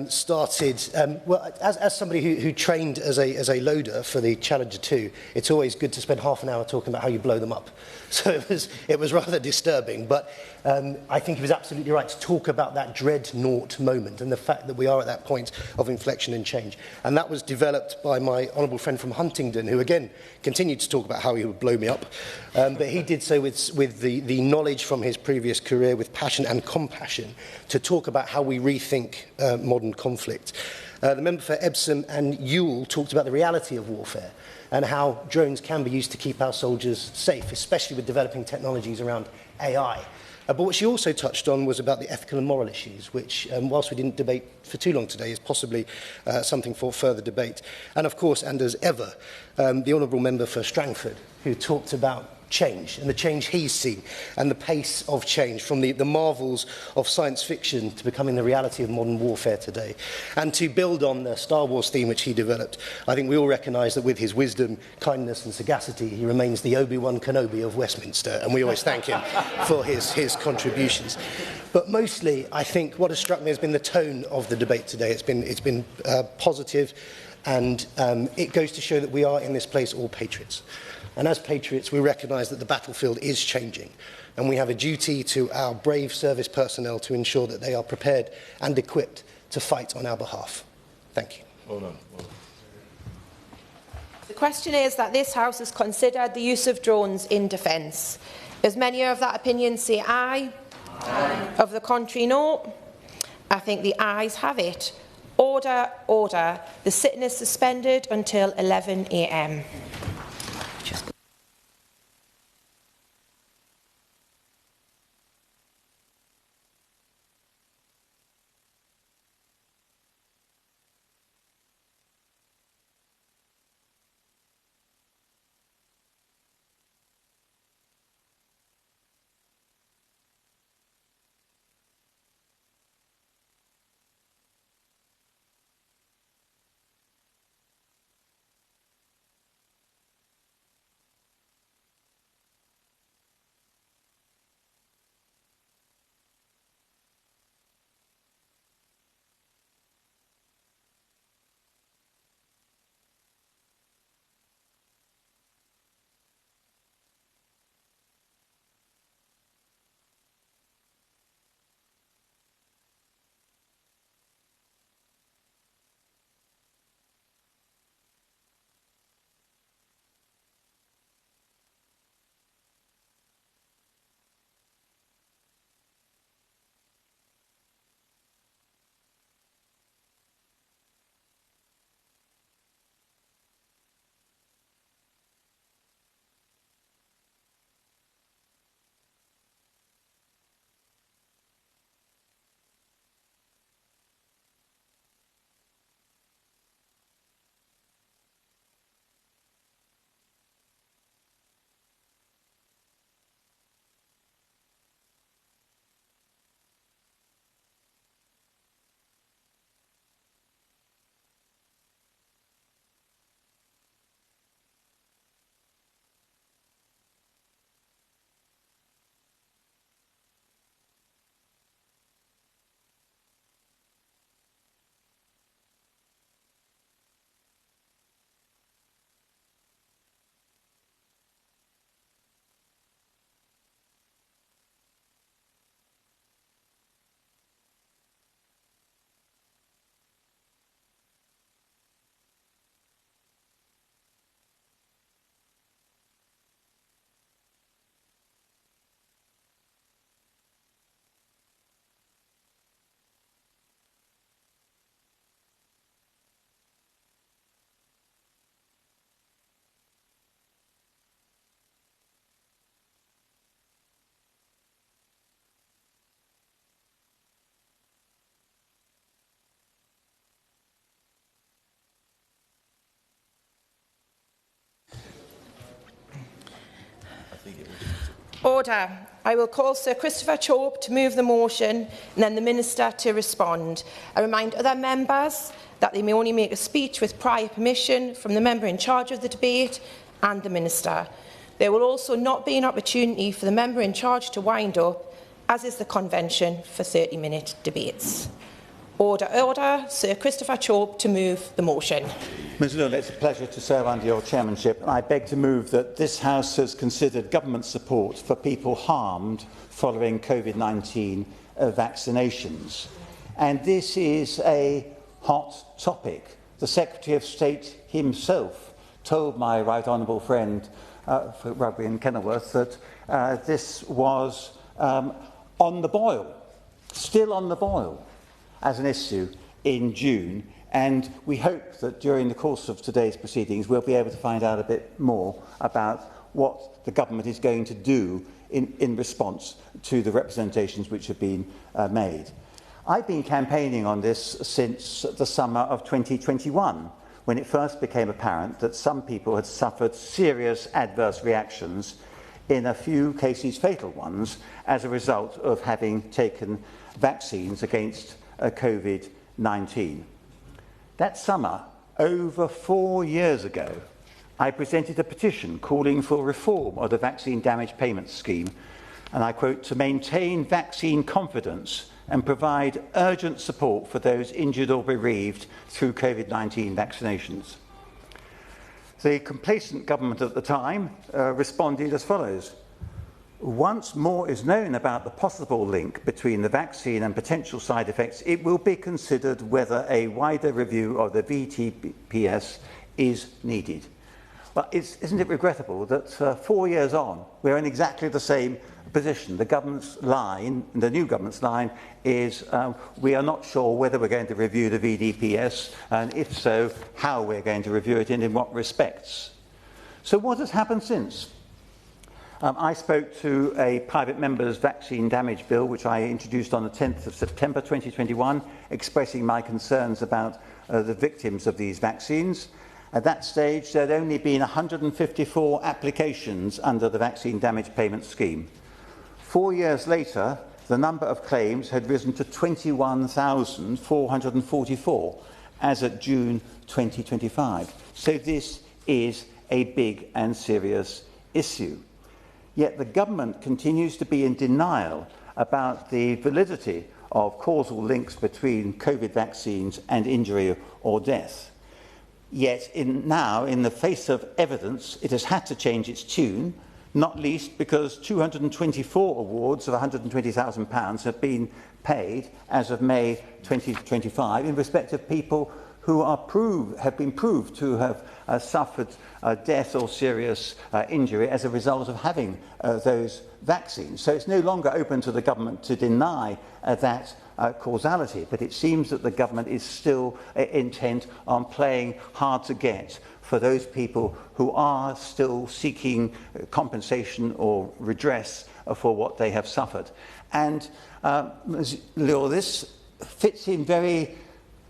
started, well, as somebody who trained as a loader for the Challenger 2, it's always good to spend half an hour talking about how you blow them up. So it was rather disturbing, but I think he was absolutely right to talk about that dreadnought moment and the fact that we are at that point of inflection and change. And that was developed by my honourable friend from Huntingdon, who again continued to talk about how he would blow me up. But he did so with the knowledge from his previous career, with passion and compassion, to talk about how we rethink modern conflict. The member for Epsom and Ewell talked about the reality of warfare and how drones can be used to keep our soldiers safe, especially with developing technologies around AI. But what she also touched on was about the ethical and moral issues, which, whilst we didn't debate for too long today, is possibly something for further debate. And of course, and as ever, the honourable member for Strangford, who talked about change and the change he's seen and the pace of change from the marvels of science fiction to becoming the reality of modern warfare today. And to build on the Star Wars theme which he developed, I think we all recognise that with his wisdom, kindness and sagacity, he remains the Obi-Wan Kenobi of Westminster, and we always thank him for his contributions. But mostly, I think what has struck me has been the tone of the debate today. It's been positive, and it goes to show that we are in this place all patriots. And as patriots, we recognise that the battlefield is changing, and we have a duty to our brave service personnel to ensure that they are prepared and equipped to fight on our behalf. Thank you. Well done. Well done. The question is that this House has considered the use of drones in defence. As many of that opinion say aye. Aye. Of the contrary, no. I think the ayes have it. Order, order. The sitting is suspended until 11 a.m. Order. I will call Sir Christopher Chope to move the motion and then the Minister to respond. I remind other members that they may only make a speech with prior permission from the member in charge of the debate and the Minister. There will also not be an opportunity for the member in charge to wind up, as is the convention for 30-minute debates. Order, order. Sir Christopher Chope to move the motion. Ms Lund, it's a pleasure to serve under your chairmanship. I beg to move that this House has considered government support for people harmed following COVID-19 vaccinations. And this is a hot topic. The Secretary of State himself told my right honourable friend for Rugby and Kenilworth that this was on the boil, still on the boil, as an issue in June, and we hope that during the course of today's proceedings we'll be able to find out a bit more about what the government is going to do in response to the representations which have been made. I've been campaigning on this since the summer of 2021, when it first became apparent that some people had suffered serious adverse reactions, in a few cases fatal ones, as a result of having taken vaccines against COVID-19. That summer, over 4 years ago, I presented a petition calling for reform of the vaccine damage payment scheme, and I quote, to maintain vaccine confidence and provide urgent support for those injured or bereaved through COVID-19 vaccinations. The complacent government at the time responded as follows. Once more is known about the possible link between the vaccine and potential side effects, it will be considered whether a wider review of the VTPS is needed. Well, isn't it regrettable that 4 years on, we're in exactly the same position? The government's line, the new government's line, is we are not sure whether we're going to review the VDPS, and if so, how we're going to review it and in what respects. So what has happened since? I spoke to a private member's vaccine damage bill, which I introduced on the 10th of September 2021, expressing my concerns about the victims of these vaccines. At that stage, there had only been 154 applications under the vaccine damage payment scheme. 4 years later, the number of claims had risen to 21,444 as at June 2025. So this is a big and serious issue. Yet the government continues to be in denial about the validity of causal links between COVID vaccines and injury or death. Yet now, in the face of evidence, it has had to change its tune, not least because 224 awards of £120,000 have been paid as of May 2025 in respect of people who have been proved to have suffered death or serious injury as a result of having those vaccines. So it's no longer open to the government to deny that causality, but it seems that the government is still intent on playing hard to get for those people who are still seeking compensation or redress for what they have suffered. And this fits in very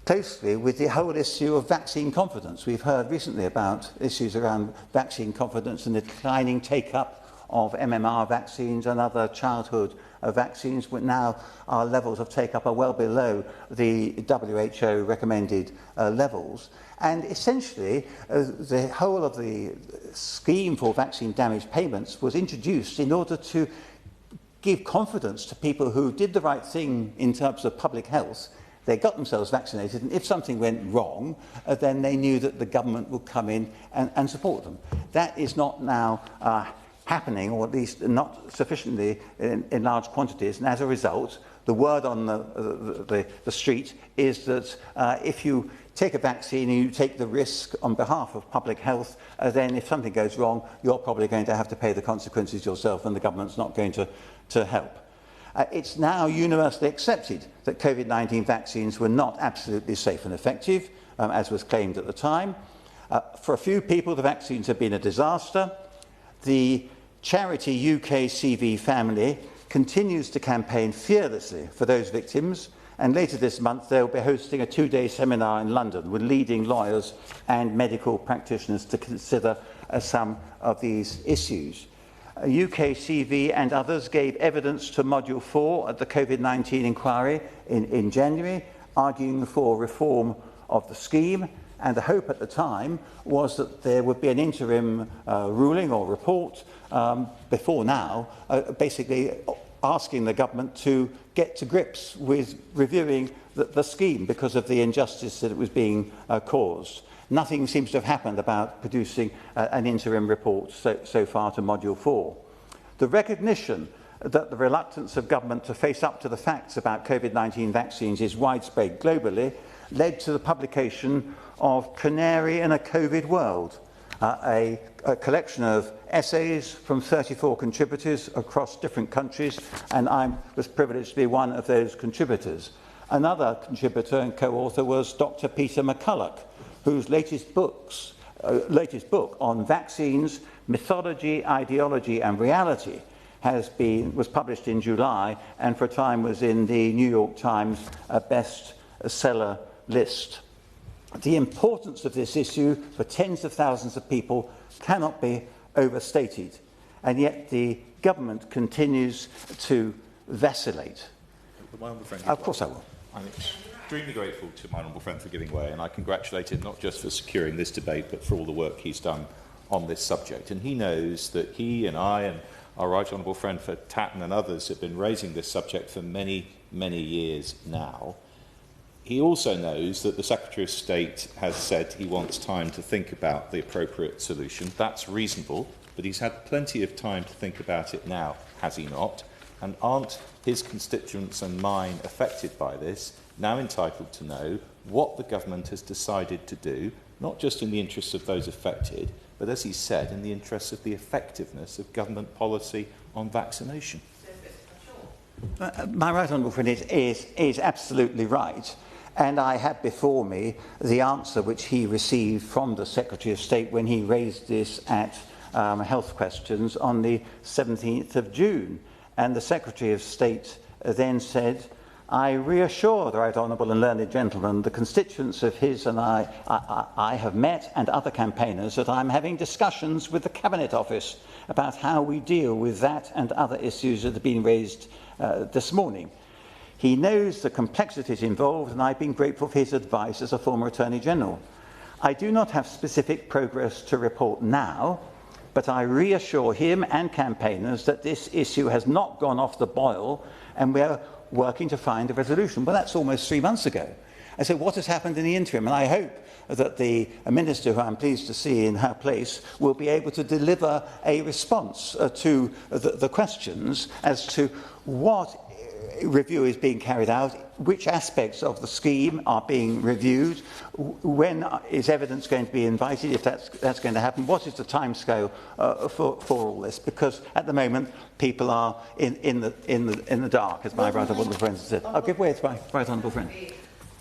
closely with the whole issue of vaccine confidence. We've heard recently about issues around vaccine confidence and the declining take-up of MMR vaccines and other childhood vaccines, but now our levels of take-up are well below the WHO recommended levels. And essentially, the whole of the scheme for vaccine damage payments was introduced in order to give confidence to people who did the right thing in terms of public health. They got themselves vaccinated, and if something went wrong, then they knew that the government would come in and support them. That is not now happening, or at least not sufficiently in large quantities, and as a result, the word on the street is that if you take a vaccine and you take the risk on behalf of public health, then if something goes wrong, you're probably going to have to pay the consequences yourself, and the government's not going to help. It's now universally accepted that COVID-19 vaccines were not absolutely safe and effective, as was claimed at the time. For a few people, the vaccines have been a disaster. The charity UK CV Family continues to campaign fearlessly for those victims, and later this month they'll be hosting a 2-day seminar in London with leading lawyers and medical practitioners to consider some of these issues. UKCV and others gave evidence to Module 4 at the COVID-19 inquiry in January, arguing for reform of the scheme, and the hope at the time was that there would be an interim ruling or report before now, basically asking the government to get to grips with reviewing the scheme because of the injustice that it was being caused. Nothing seems to have happened about producing an interim report so far to Module 4. The recognition that the reluctance of government to face up to the facts about COVID-19 vaccines is widespread globally led to the publication of Canary in a COVID World, a collection of essays from 34 contributors across different countries, and I was privileged to be one of those contributors. Another contributor and co-author was Dr. Peter McCulloch, whose latest book on vaccines, mythology, ideology and reality was published in July and for a time was in the New York Times bestseller list. The importance of this issue for tens of thousands of people cannot be overstated, and yet the government continues to vacillate. Of course I will. I'm extremely grateful to my honourable friend for giving way, and I congratulate him not just for securing this debate but for all the work he's done on this subject. And he knows that he and I and our right honourable friend for Tatton and others have been raising this subject for many, many years now. He also knows that the Secretary of State has said he wants time to think about the appropriate solution. That's reasonable, but he's had plenty of time to think about it now, has he not? And aren't his constituents and mine affected by this now entitled to know what the government has decided to do, not just in the interests of those affected, but as he said, in the interests of the effectiveness of government policy on vaccination? My right honourable friend is absolutely right. And I have before me the answer which he received from the Secretary of State when he raised this at Health Questions on the 17th of June. And the Secretary of State then said, I reassure the right honourable and learned gentleman, the constituents of his and I have met, and other campaigners, that I'm having discussions with the Cabinet Office about how we deal with that and other issues that have been raised this morning. He knows the complexities involved, and I've been grateful for his advice as a former Attorney General. I do not have specific progress to report now, but I reassure him and campaigners that this issue has not gone off the boil, and we are working to find a resolution. Well, that's almost 3 months ago. And so what has happened in the interim? And I hope that the Minister, who I'm pleased to see in her place, will be able to deliver a response to the questions as to what review is being carried out, which aspects of the scheme are being reviewed, when is evidence going to be invited, if that's going to happen, what is the timescale for all this, because at the moment people are in the dark, as my right honourable friend said. I'll give way to my right honourable friend.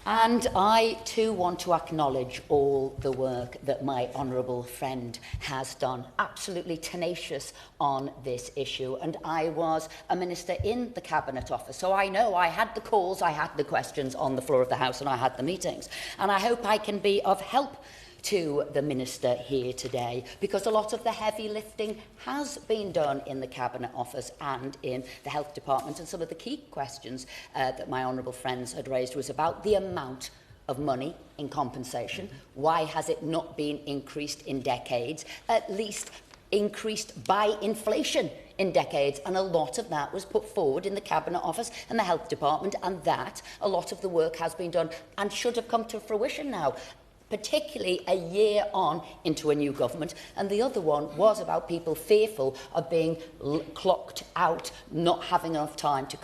And I too want to acknowledge all the work that my honourable friend has done, absolutely tenacious on this issue. And I was a minister in the Cabinet Office, so I know I had the calls, I had the questions on the floor of the House, and I had the meetings. And I hope I can be of help to the Minister here today, because a lot of the heavy lifting has been done in the Cabinet Office and in the Health Department, and some of the key questions that my honourable friends had raised was about the amount of money in compensation. Why has it not been increased in decades, at least increased by inflation in decades? And a lot of that was put forward in the Cabinet Office and the Health Department, and that a lot of the work has been done and should have come to fruition now, particularly a year on into a new government. And the other one was about people fearful of being clocked out, not having enough time to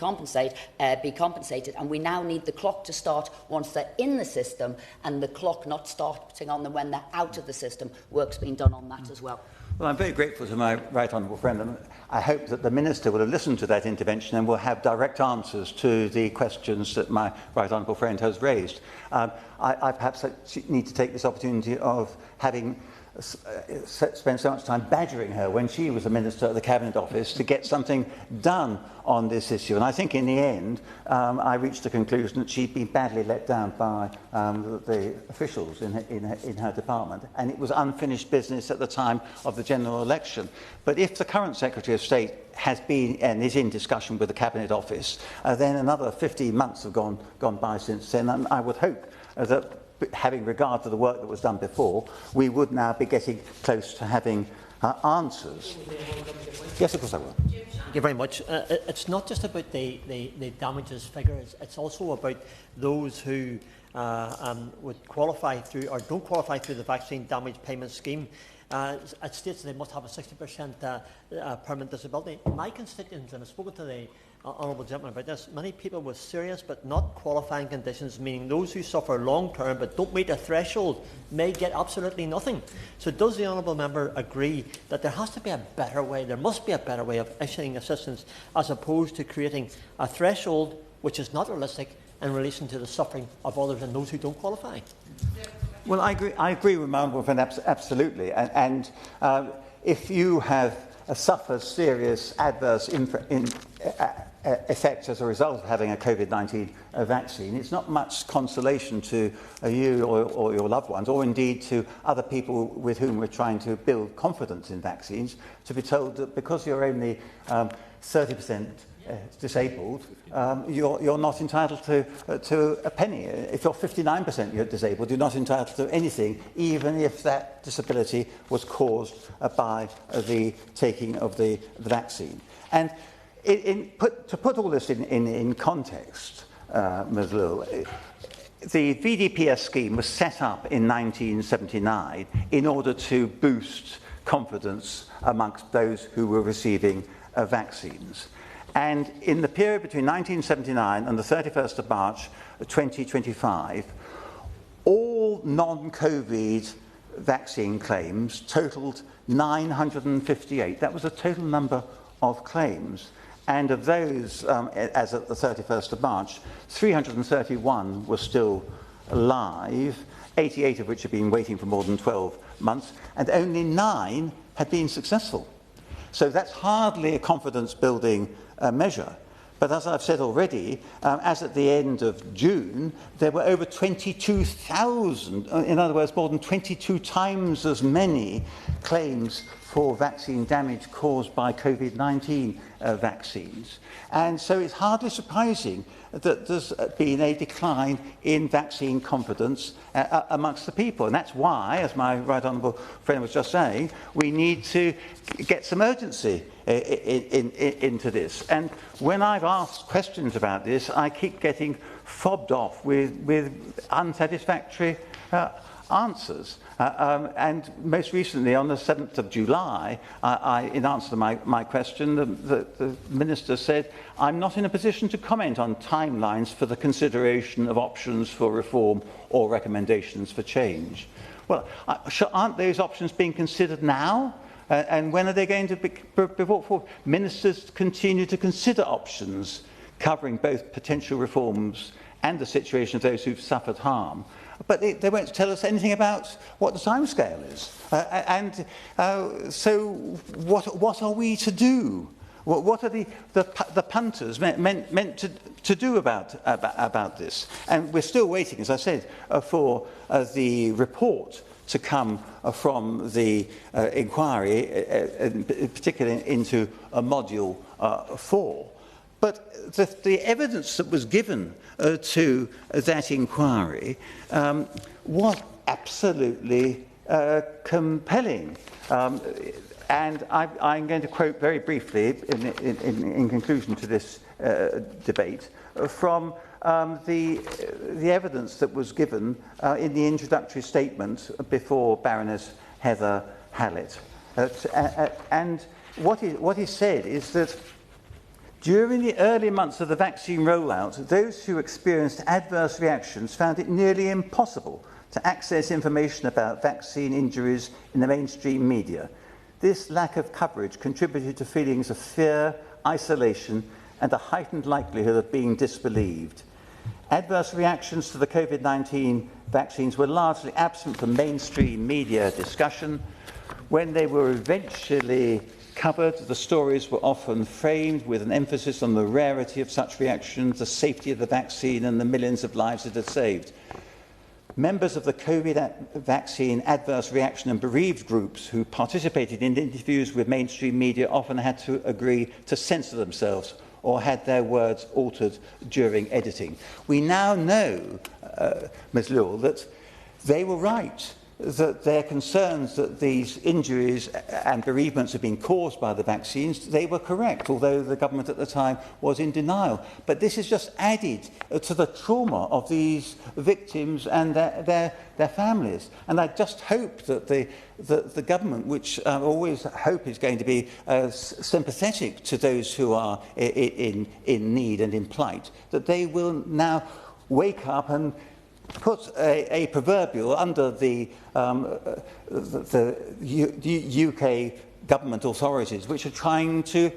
be compensated. And we now need the clock to start once they're in the system, and the clock not starting on them when they're out of the system. Work's been done on that as well. Well, I'm very grateful to my right honourable friend, and I hope that the Minister will have listened to that intervention and will have direct answers to the questions that my right honourable friend has raised. I perhaps need to take this opportunity of having spent so much time badgering her when she was a minister at the Cabinet Office to get something done on this issue. And I think in the end, I reached the conclusion that she'd been badly let down by the officials in her department. And it was unfinished business at the time of the general election. But if the current Secretary of State has been and is in discussion with the Cabinet Office, then another 15 months have gone by since then. And I would hope that, having regard to the work that was done before, we would now be getting close to having answers. Yes, of course I will. Thank you very much. It's not just about the damages figures, it's also about those who would qualify through or don't qualify through the vaccine damage payment scheme. It states they must have a 60% permanent disability. My constituents, and I've spoken to the honourable gentleman about this, many people with serious but not qualifying conditions, meaning those who suffer long term but don't meet a threshold, may get absolutely nothing. So does the honourable member agree that there has to be a better way, there must be a better way of issuing assistance as opposed to creating a threshold which is not realistic in relation to the suffering of others and those who don't qualify? Well, I agree with my honourable friend, absolutely. And if you have suffered serious adverse effects as a result of having a COVID-19 vaccine, it's not much consolation to you or your loved ones, or indeed to other people with whom we're trying to build confidence in vaccines, to be told that because you're only 30% disabled, you're not entitled to a penny. If you're 59% disabled, you're not entitled to anything, even if that disability was caused by the taking of the vaccine. And to put all this in context, Ms. Lill, the VDPS scheme was set up in 1979 in order to boost confidence amongst those who were receiving vaccines. And in the period between 1979 and the 31st of March 2025, all non-COVID vaccine claims totalled 958. That was the total number of claims. And of those, as at the 31st of March, 331 were still live, 88 of which had been waiting for more than 12 months, and only 9 had been successful. So that's hardly a confidence-building measure. But as I've said already, as at the end of June, there were over 22,000, in other words, more than 22 times as many claims for vaccine damage caused by COVID-19 vaccines. And so it's hardly surprising that there's been a decline in vaccine confidence amongst the people. And that's why, as my right honourable friend was just saying, we need to get some urgency into this. And when I've asked questions about this, I keep getting fobbed off with unsatisfactory answers. And most recently, on the 7th of July, in answer to my question, the Minister said, "I'm not in a position to comment on timelines for the consideration of options for reform or recommendations for change." Well, aren't those options being considered now? And when are they going to be brought forward? Ministers continue to consider options covering both potential reforms and the situation of those who've suffered harm. But they won't tell us anything about what the timescale is. So what are we to do? What are the punters meant to do about this? And we're still waiting, as I said, for the report to come from the inquiry, particularly into Module 4. But the evidence that was given to that inquiry was absolutely compelling. And I'm going to quote very briefly, in conclusion to this debate, from the evidence that was given in the introductory statement before Baroness Heather Hallett. And what he said is that during the early months of the vaccine rollout, those who experienced adverse reactions found it nearly impossible to access information about vaccine injuries in the mainstream media. This lack of coverage contributed to feelings of fear, isolation, and a heightened likelihood of being disbelieved. Adverse reactions to the COVID-19 vaccines were largely absent from mainstream media discussion. When they were eventually covered, the stories were often framed with an emphasis on the rarity of such reactions, the safety of the vaccine and the millions of lives it had saved. Members of the COVID vaccine adverse reaction and bereaved groups who participated in interviews with mainstream media often had to agree to censor themselves or had their words altered during editing. We now know, Ms Lewell, that they were right, that their concerns that these injuries and bereavements had been caused by the vaccines, they were correct, although the government at the time was in denial. But this is just added to the trauma of these victims and their families. And I just hope that the government, which I always hope is going to be sympathetic to those who are in need and in plight, that they will now wake up and put a proverbial under the UK government authorities, which are trying to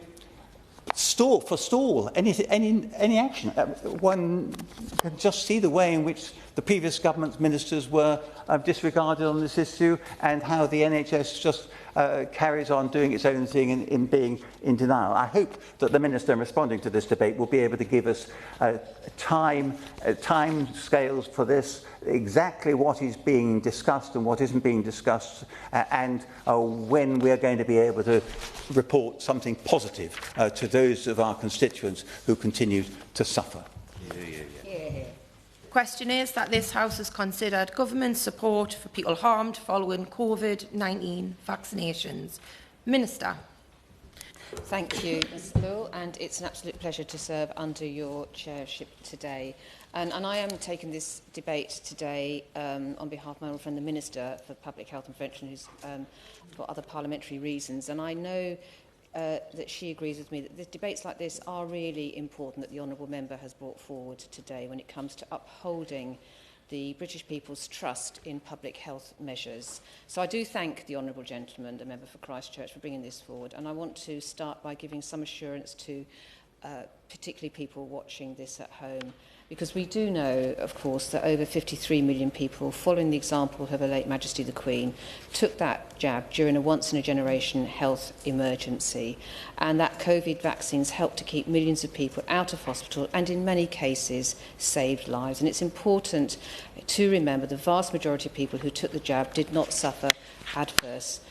forestall any action. One can just see the way in which the previous government's ministers were disregarded on this issue, and how the NHS just carries on doing its own thing in being in denial. I hope that the Minister, in responding to this debate, will be able to give us time scales for this, exactly what is being discussed and what isn't being discussed, and when we are going to be able to report something positive to those of our constituents who continue to suffer. Question is that this House has considered government support for people harmed following COVID-19 vaccinations. Minister. Thank you, Ms Lewell, and it's an absolute pleasure to serve under your chairship today. And I am taking this debate today on behalf of my old friend, the Minister for Public Health and Prevention, who's for other parliamentary reasons. And I know that she agrees with me that the debates like this are really important, that the Honourable Member has brought forward today when it comes to upholding the British people's trust in public health measures. So I do thank the Honourable Gentleman, the Member for Christchurch, for bringing this forward. And I want to start by giving some assurance to particularly people watching this at home, because we do know, of course, that over 53 million people, following the example of Her late Majesty the Queen, took that jab during a once-in-a-generation health emergency, and that COVID vaccines helped to keep millions of people out of hospital and, in many cases, saved lives. And it's important to remember the vast majority of people who took the jab did not suffer adverse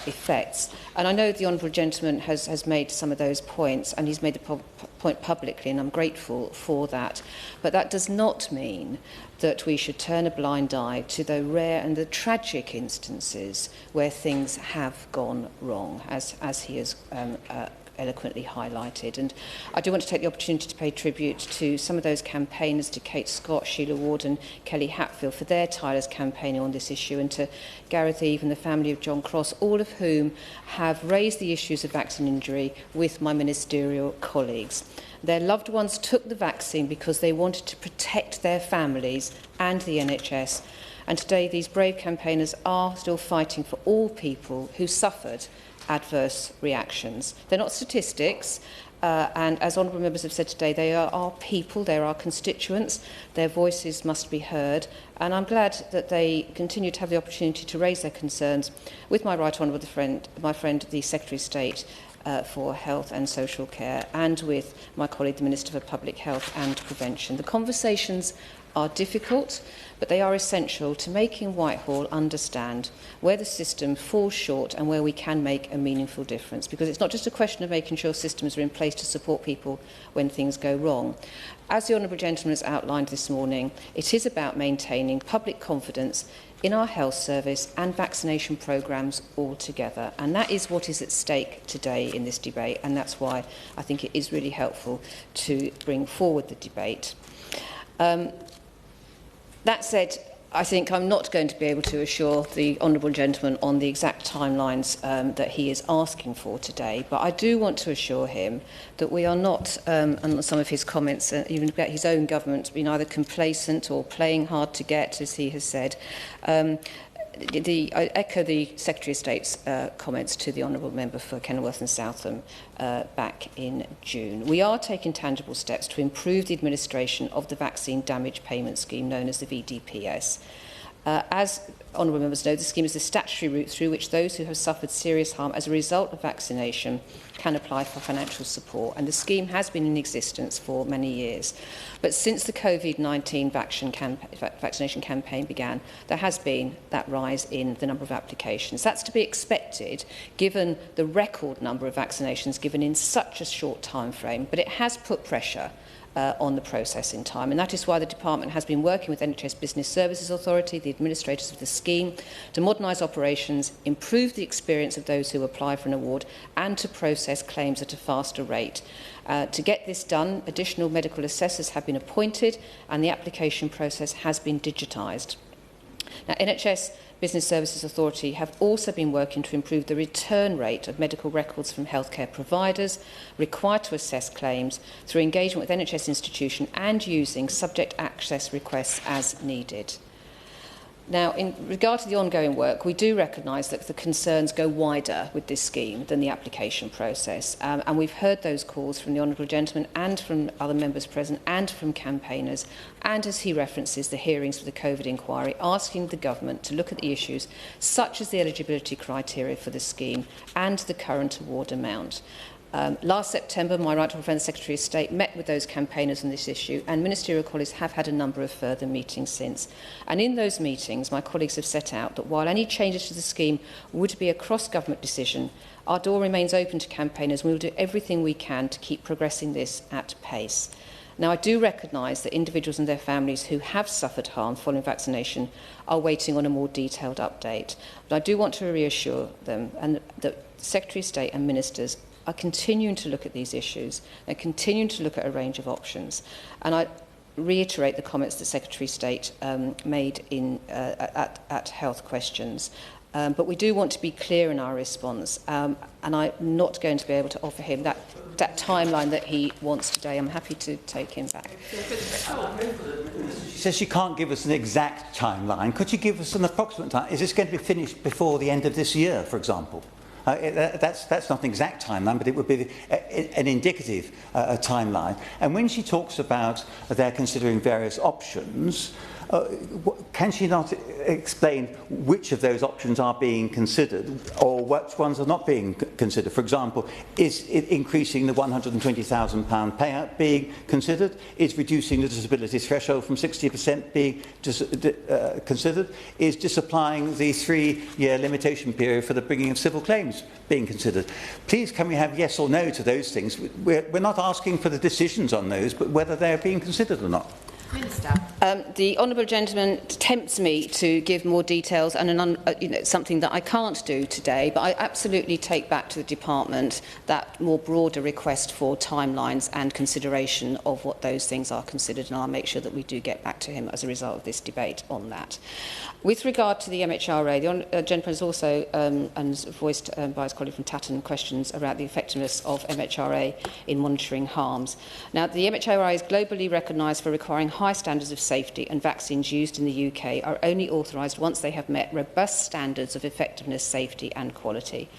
effects. And I know the Honourable Gentleman has made some of those points, and he's made the point publicly, and I'm grateful for that. But that does not mean that we should turn a blind eye to the rare and the tragic instances where things have gone wrong, as he has eloquently highlighted. And I do want to take the opportunity to pay tribute to some of those campaigners, to Kate Scott, Sheila Ward and Kelly Hatfield, for their tireless campaigning on this issue, and to Gareth Eve and the family of John Cross, all of whom have raised the issues of vaccine injury with my ministerial colleagues. Their loved ones took the vaccine because they wanted to protect their families and the NHS. And today these brave campaigners are still fighting for all people who suffered adverse reactions. They're not statistics, and as honourable members have said today, they are our people, they're our constituents, their voices must be heard, and I'm glad that they continue to have the opportunity to raise their concerns with my right honourable friend, the Secretary of State for Health and Social Care, and with my colleague, the Minister for Public Health and Prevention. The conversations are difficult, but they are essential to making Whitehall understand where the system falls short and where we can make a meaningful difference. Because it's not just a question of making sure systems are in place to support people when things go wrong. As the Honourable Gentleman has outlined this morning, it is about maintaining public confidence in our health service and vaccination programmes altogether. And that is what is at stake today in this debate, and that's why I think it is really helpful to bring forward the debate. That said, I think I'm not going to be able to assure the Honourable Gentleman on the exact timelines that he is asking for today, but I do want to assure him that we are not, on some of his comments, even about his own government, being either complacent or playing hard to get, as he has said. I echo the Secretary of State's comments to the Honourable Member for Kenilworth and Southam back in June. We are taking tangible steps to improve the administration of the Vaccine Damage Payment Scheme, known as the VDPS. As Honourable Members know, the scheme is the statutory route through which those who have suffered serious harm as a result of vaccination can apply for financial support, and the scheme has been in existence for many years. But since the COVID-19 vaccination campaign began, there has been that rise in the number of applications. That's to be expected, given the record number of vaccinations given in such a short time frame, but it has put pressure on the processing time, and that is why the Department has been working with NHS Business Services Authority, the administrators of the scheme, to modernise operations, improve the experience of those who apply for an award, and to process claims at a faster rate. To get this done, additional medical assessors have been appointed and the application process has been digitised. Now, NHS Business Services Authority have also been working to improve the return rate of medical records from healthcare providers required to assess claims through engagement with NHS institutions and using subject access requests as needed. Now, in regard to the ongoing work, we do recognise that the concerns go wider with this scheme than the application process, and we've heard those calls from the Honourable Gentleman and from other members present and from campaigners, and as he references the hearings for the COVID inquiry, asking the government to look at the issues such as the eligibility criteria for the scheme and the current award amount. Last September, my right honourable friend, the Secretary of State, met with those campaigners on this issue, and ministerial colleagues have had a number of further meetings since. And in those meetings, my colleagues have set out that while any changes to the scheme would be a cross-government decision, our door remains open to campaigners, and we will do everything we can to keep progressing this at pace. Now, I do recognise that individuals and their families who have suffered harm following vaccination are waiting on a more detailed update. But I do want to reassure them and that the Secretary of State and ministers are continuing to look at these issues and continuing to look at a range of options. And I reiterate the comments that Secretary of State made at Health Questions. But we do want to be clear in our response, and I'm not going to be able to offer him that timeline that he wants today. I'm happy to take him back. She says she can't give us an exact timeline. Could you give us an approximate time? Is this going to be finished before the end of this year, for example? That's not an exact timeline, but it would be an indicative timeline. And when she talks about they're considering various options, can she not explain which of those options are being considered or which ones are not being considered? For example, is it increasing the £120,000 payout being considered? Is reducing the disability threshold from 60% being considered? Is disapplying the 3-year limitation period for the bringing of civil claims being considered? Please, can we have yes or no to those things? We're not asking for the decisions on those, but whether they're being considered or not. The Honourable Gentleman tempts me to give more details and something that I can't do today, but I absolutely take back to the Department that more broader request for timelines and consideration of what those things are considered, and I'll make sure that we do get back to him as a result of this debate on that. With regard to the MHRA, the Gentleman has also and voiced by his colleague from Tatton questions about the effectiveness of MHRA in monitoring harms. Now, the MHRA is globally recognised for requiring high standards of safety, and vaccines used in the UK are only authorised once they have met robust standards of effectiveness, safety and quality.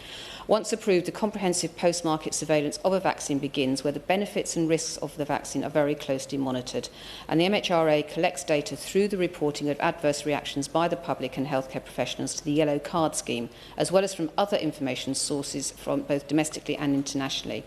Once approved, the comprehensive post-market surveillance of a vaccine begins, where the benefits and risks of the vaccine are very closely monitored. And the MHRA collects data through the reporting of adverse reactions by the public and healthcare professionals to the Yellow Card scheme, as well as from other information sources from both domestically and internationally.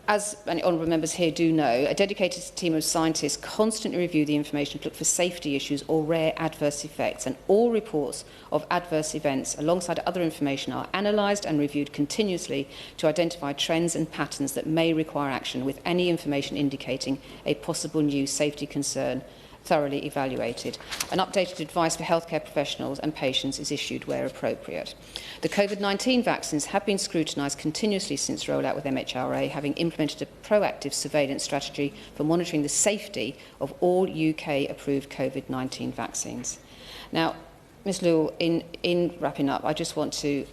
As many honourable members here do know, a dedicated team of scientists constantly review the information to look for safety issues or rare adverse effects, and all reports of adverse events alongside other information are analysed and reviewed continuously to identify trends and patterns that may require action, with any information indicating a possible new safety concern thoroughly evaluated. An updated advice for healthcare professionals and patients is issued where appropriate. The COVID-19 vaccines have been scrutinised continuously since rollout with MHRA, having implemented a proactive surveillance strategy for monitoring the safety of all UK-approved COVID-19 vaccines. Now, Ms Lewell, in wrapping up, I just want to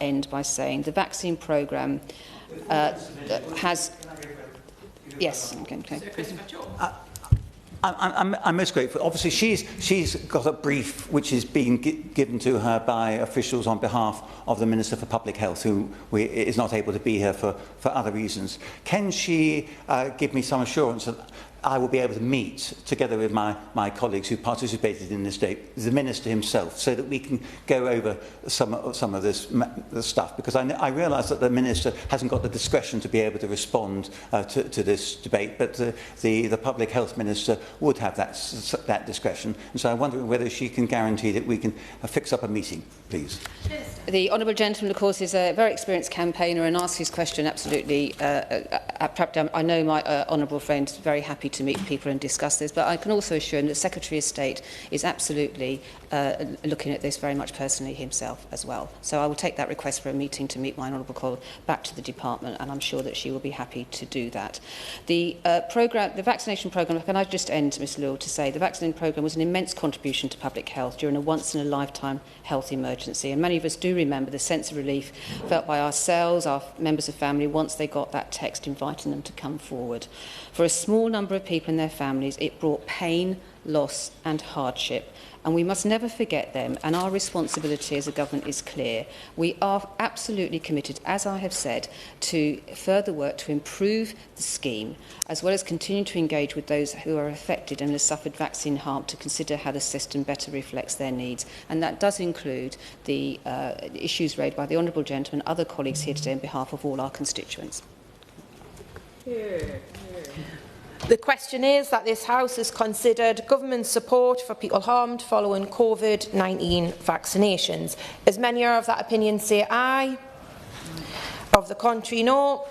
end by saying the vaccine programme has... Yes, okay. I'm most grateful. Obviously, she's got a brief which is being given to her by officials on behalf of the Minister for Public Health, who is not able to be here for other reasons. Can she give me some assurance that I will be able to meet, together with my colleagues who participated in this debate, the Minister himself, so that we can go over some of this stuff? Because I realise that the Minister hasn't got the discretion to be able to respond to this debate, but the Public Health Minister would have that discretion. And so I'm wondering whether she can guarantee that we can fix up a meeting, please. The Honourable Gentleman, of course, is a very experienced campaigner and asks his question absolutely. I know my Honourable friend is very happy to meet people and discuss this, but I can also assure him that the Secretary of State is absolutely looking at this very much personally himself as well. So I will take that request for a meeting to meet my Honourable colleague back to the Department, and I'm sure that she will be happy to do that. The vaccination programme, can I just end, Ms Lewell, to say the vaccination programme was an immense contribution to public health during a once-in-a-lifetime health emergency, and many of us do remember the sense of relief felt by ourselves, our members of family, once they got that text inviting them to come forward. For a small number of people and their families, it brought pain, loss and hardship, and we must never forget them, and our responsibility as a government is clear. We are absolutely committed, as I have said, to further work to improve the scheme, as well as continue to engage with those who are affected and have suffered vaccine harm to consider how the system better reflects their needs. And that does include the issues raised by the Honourable Gentleman and other colleagues here today on behalf of all our constituents. The question is that this House has considered government support for people harmed following COVID-19 vaccinations. As many are of that opinion, say aye. Of the contrary, no.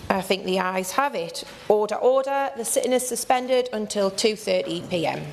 I think the ayes have it. Order, order. The sitting is suspended until 2:30 p.m.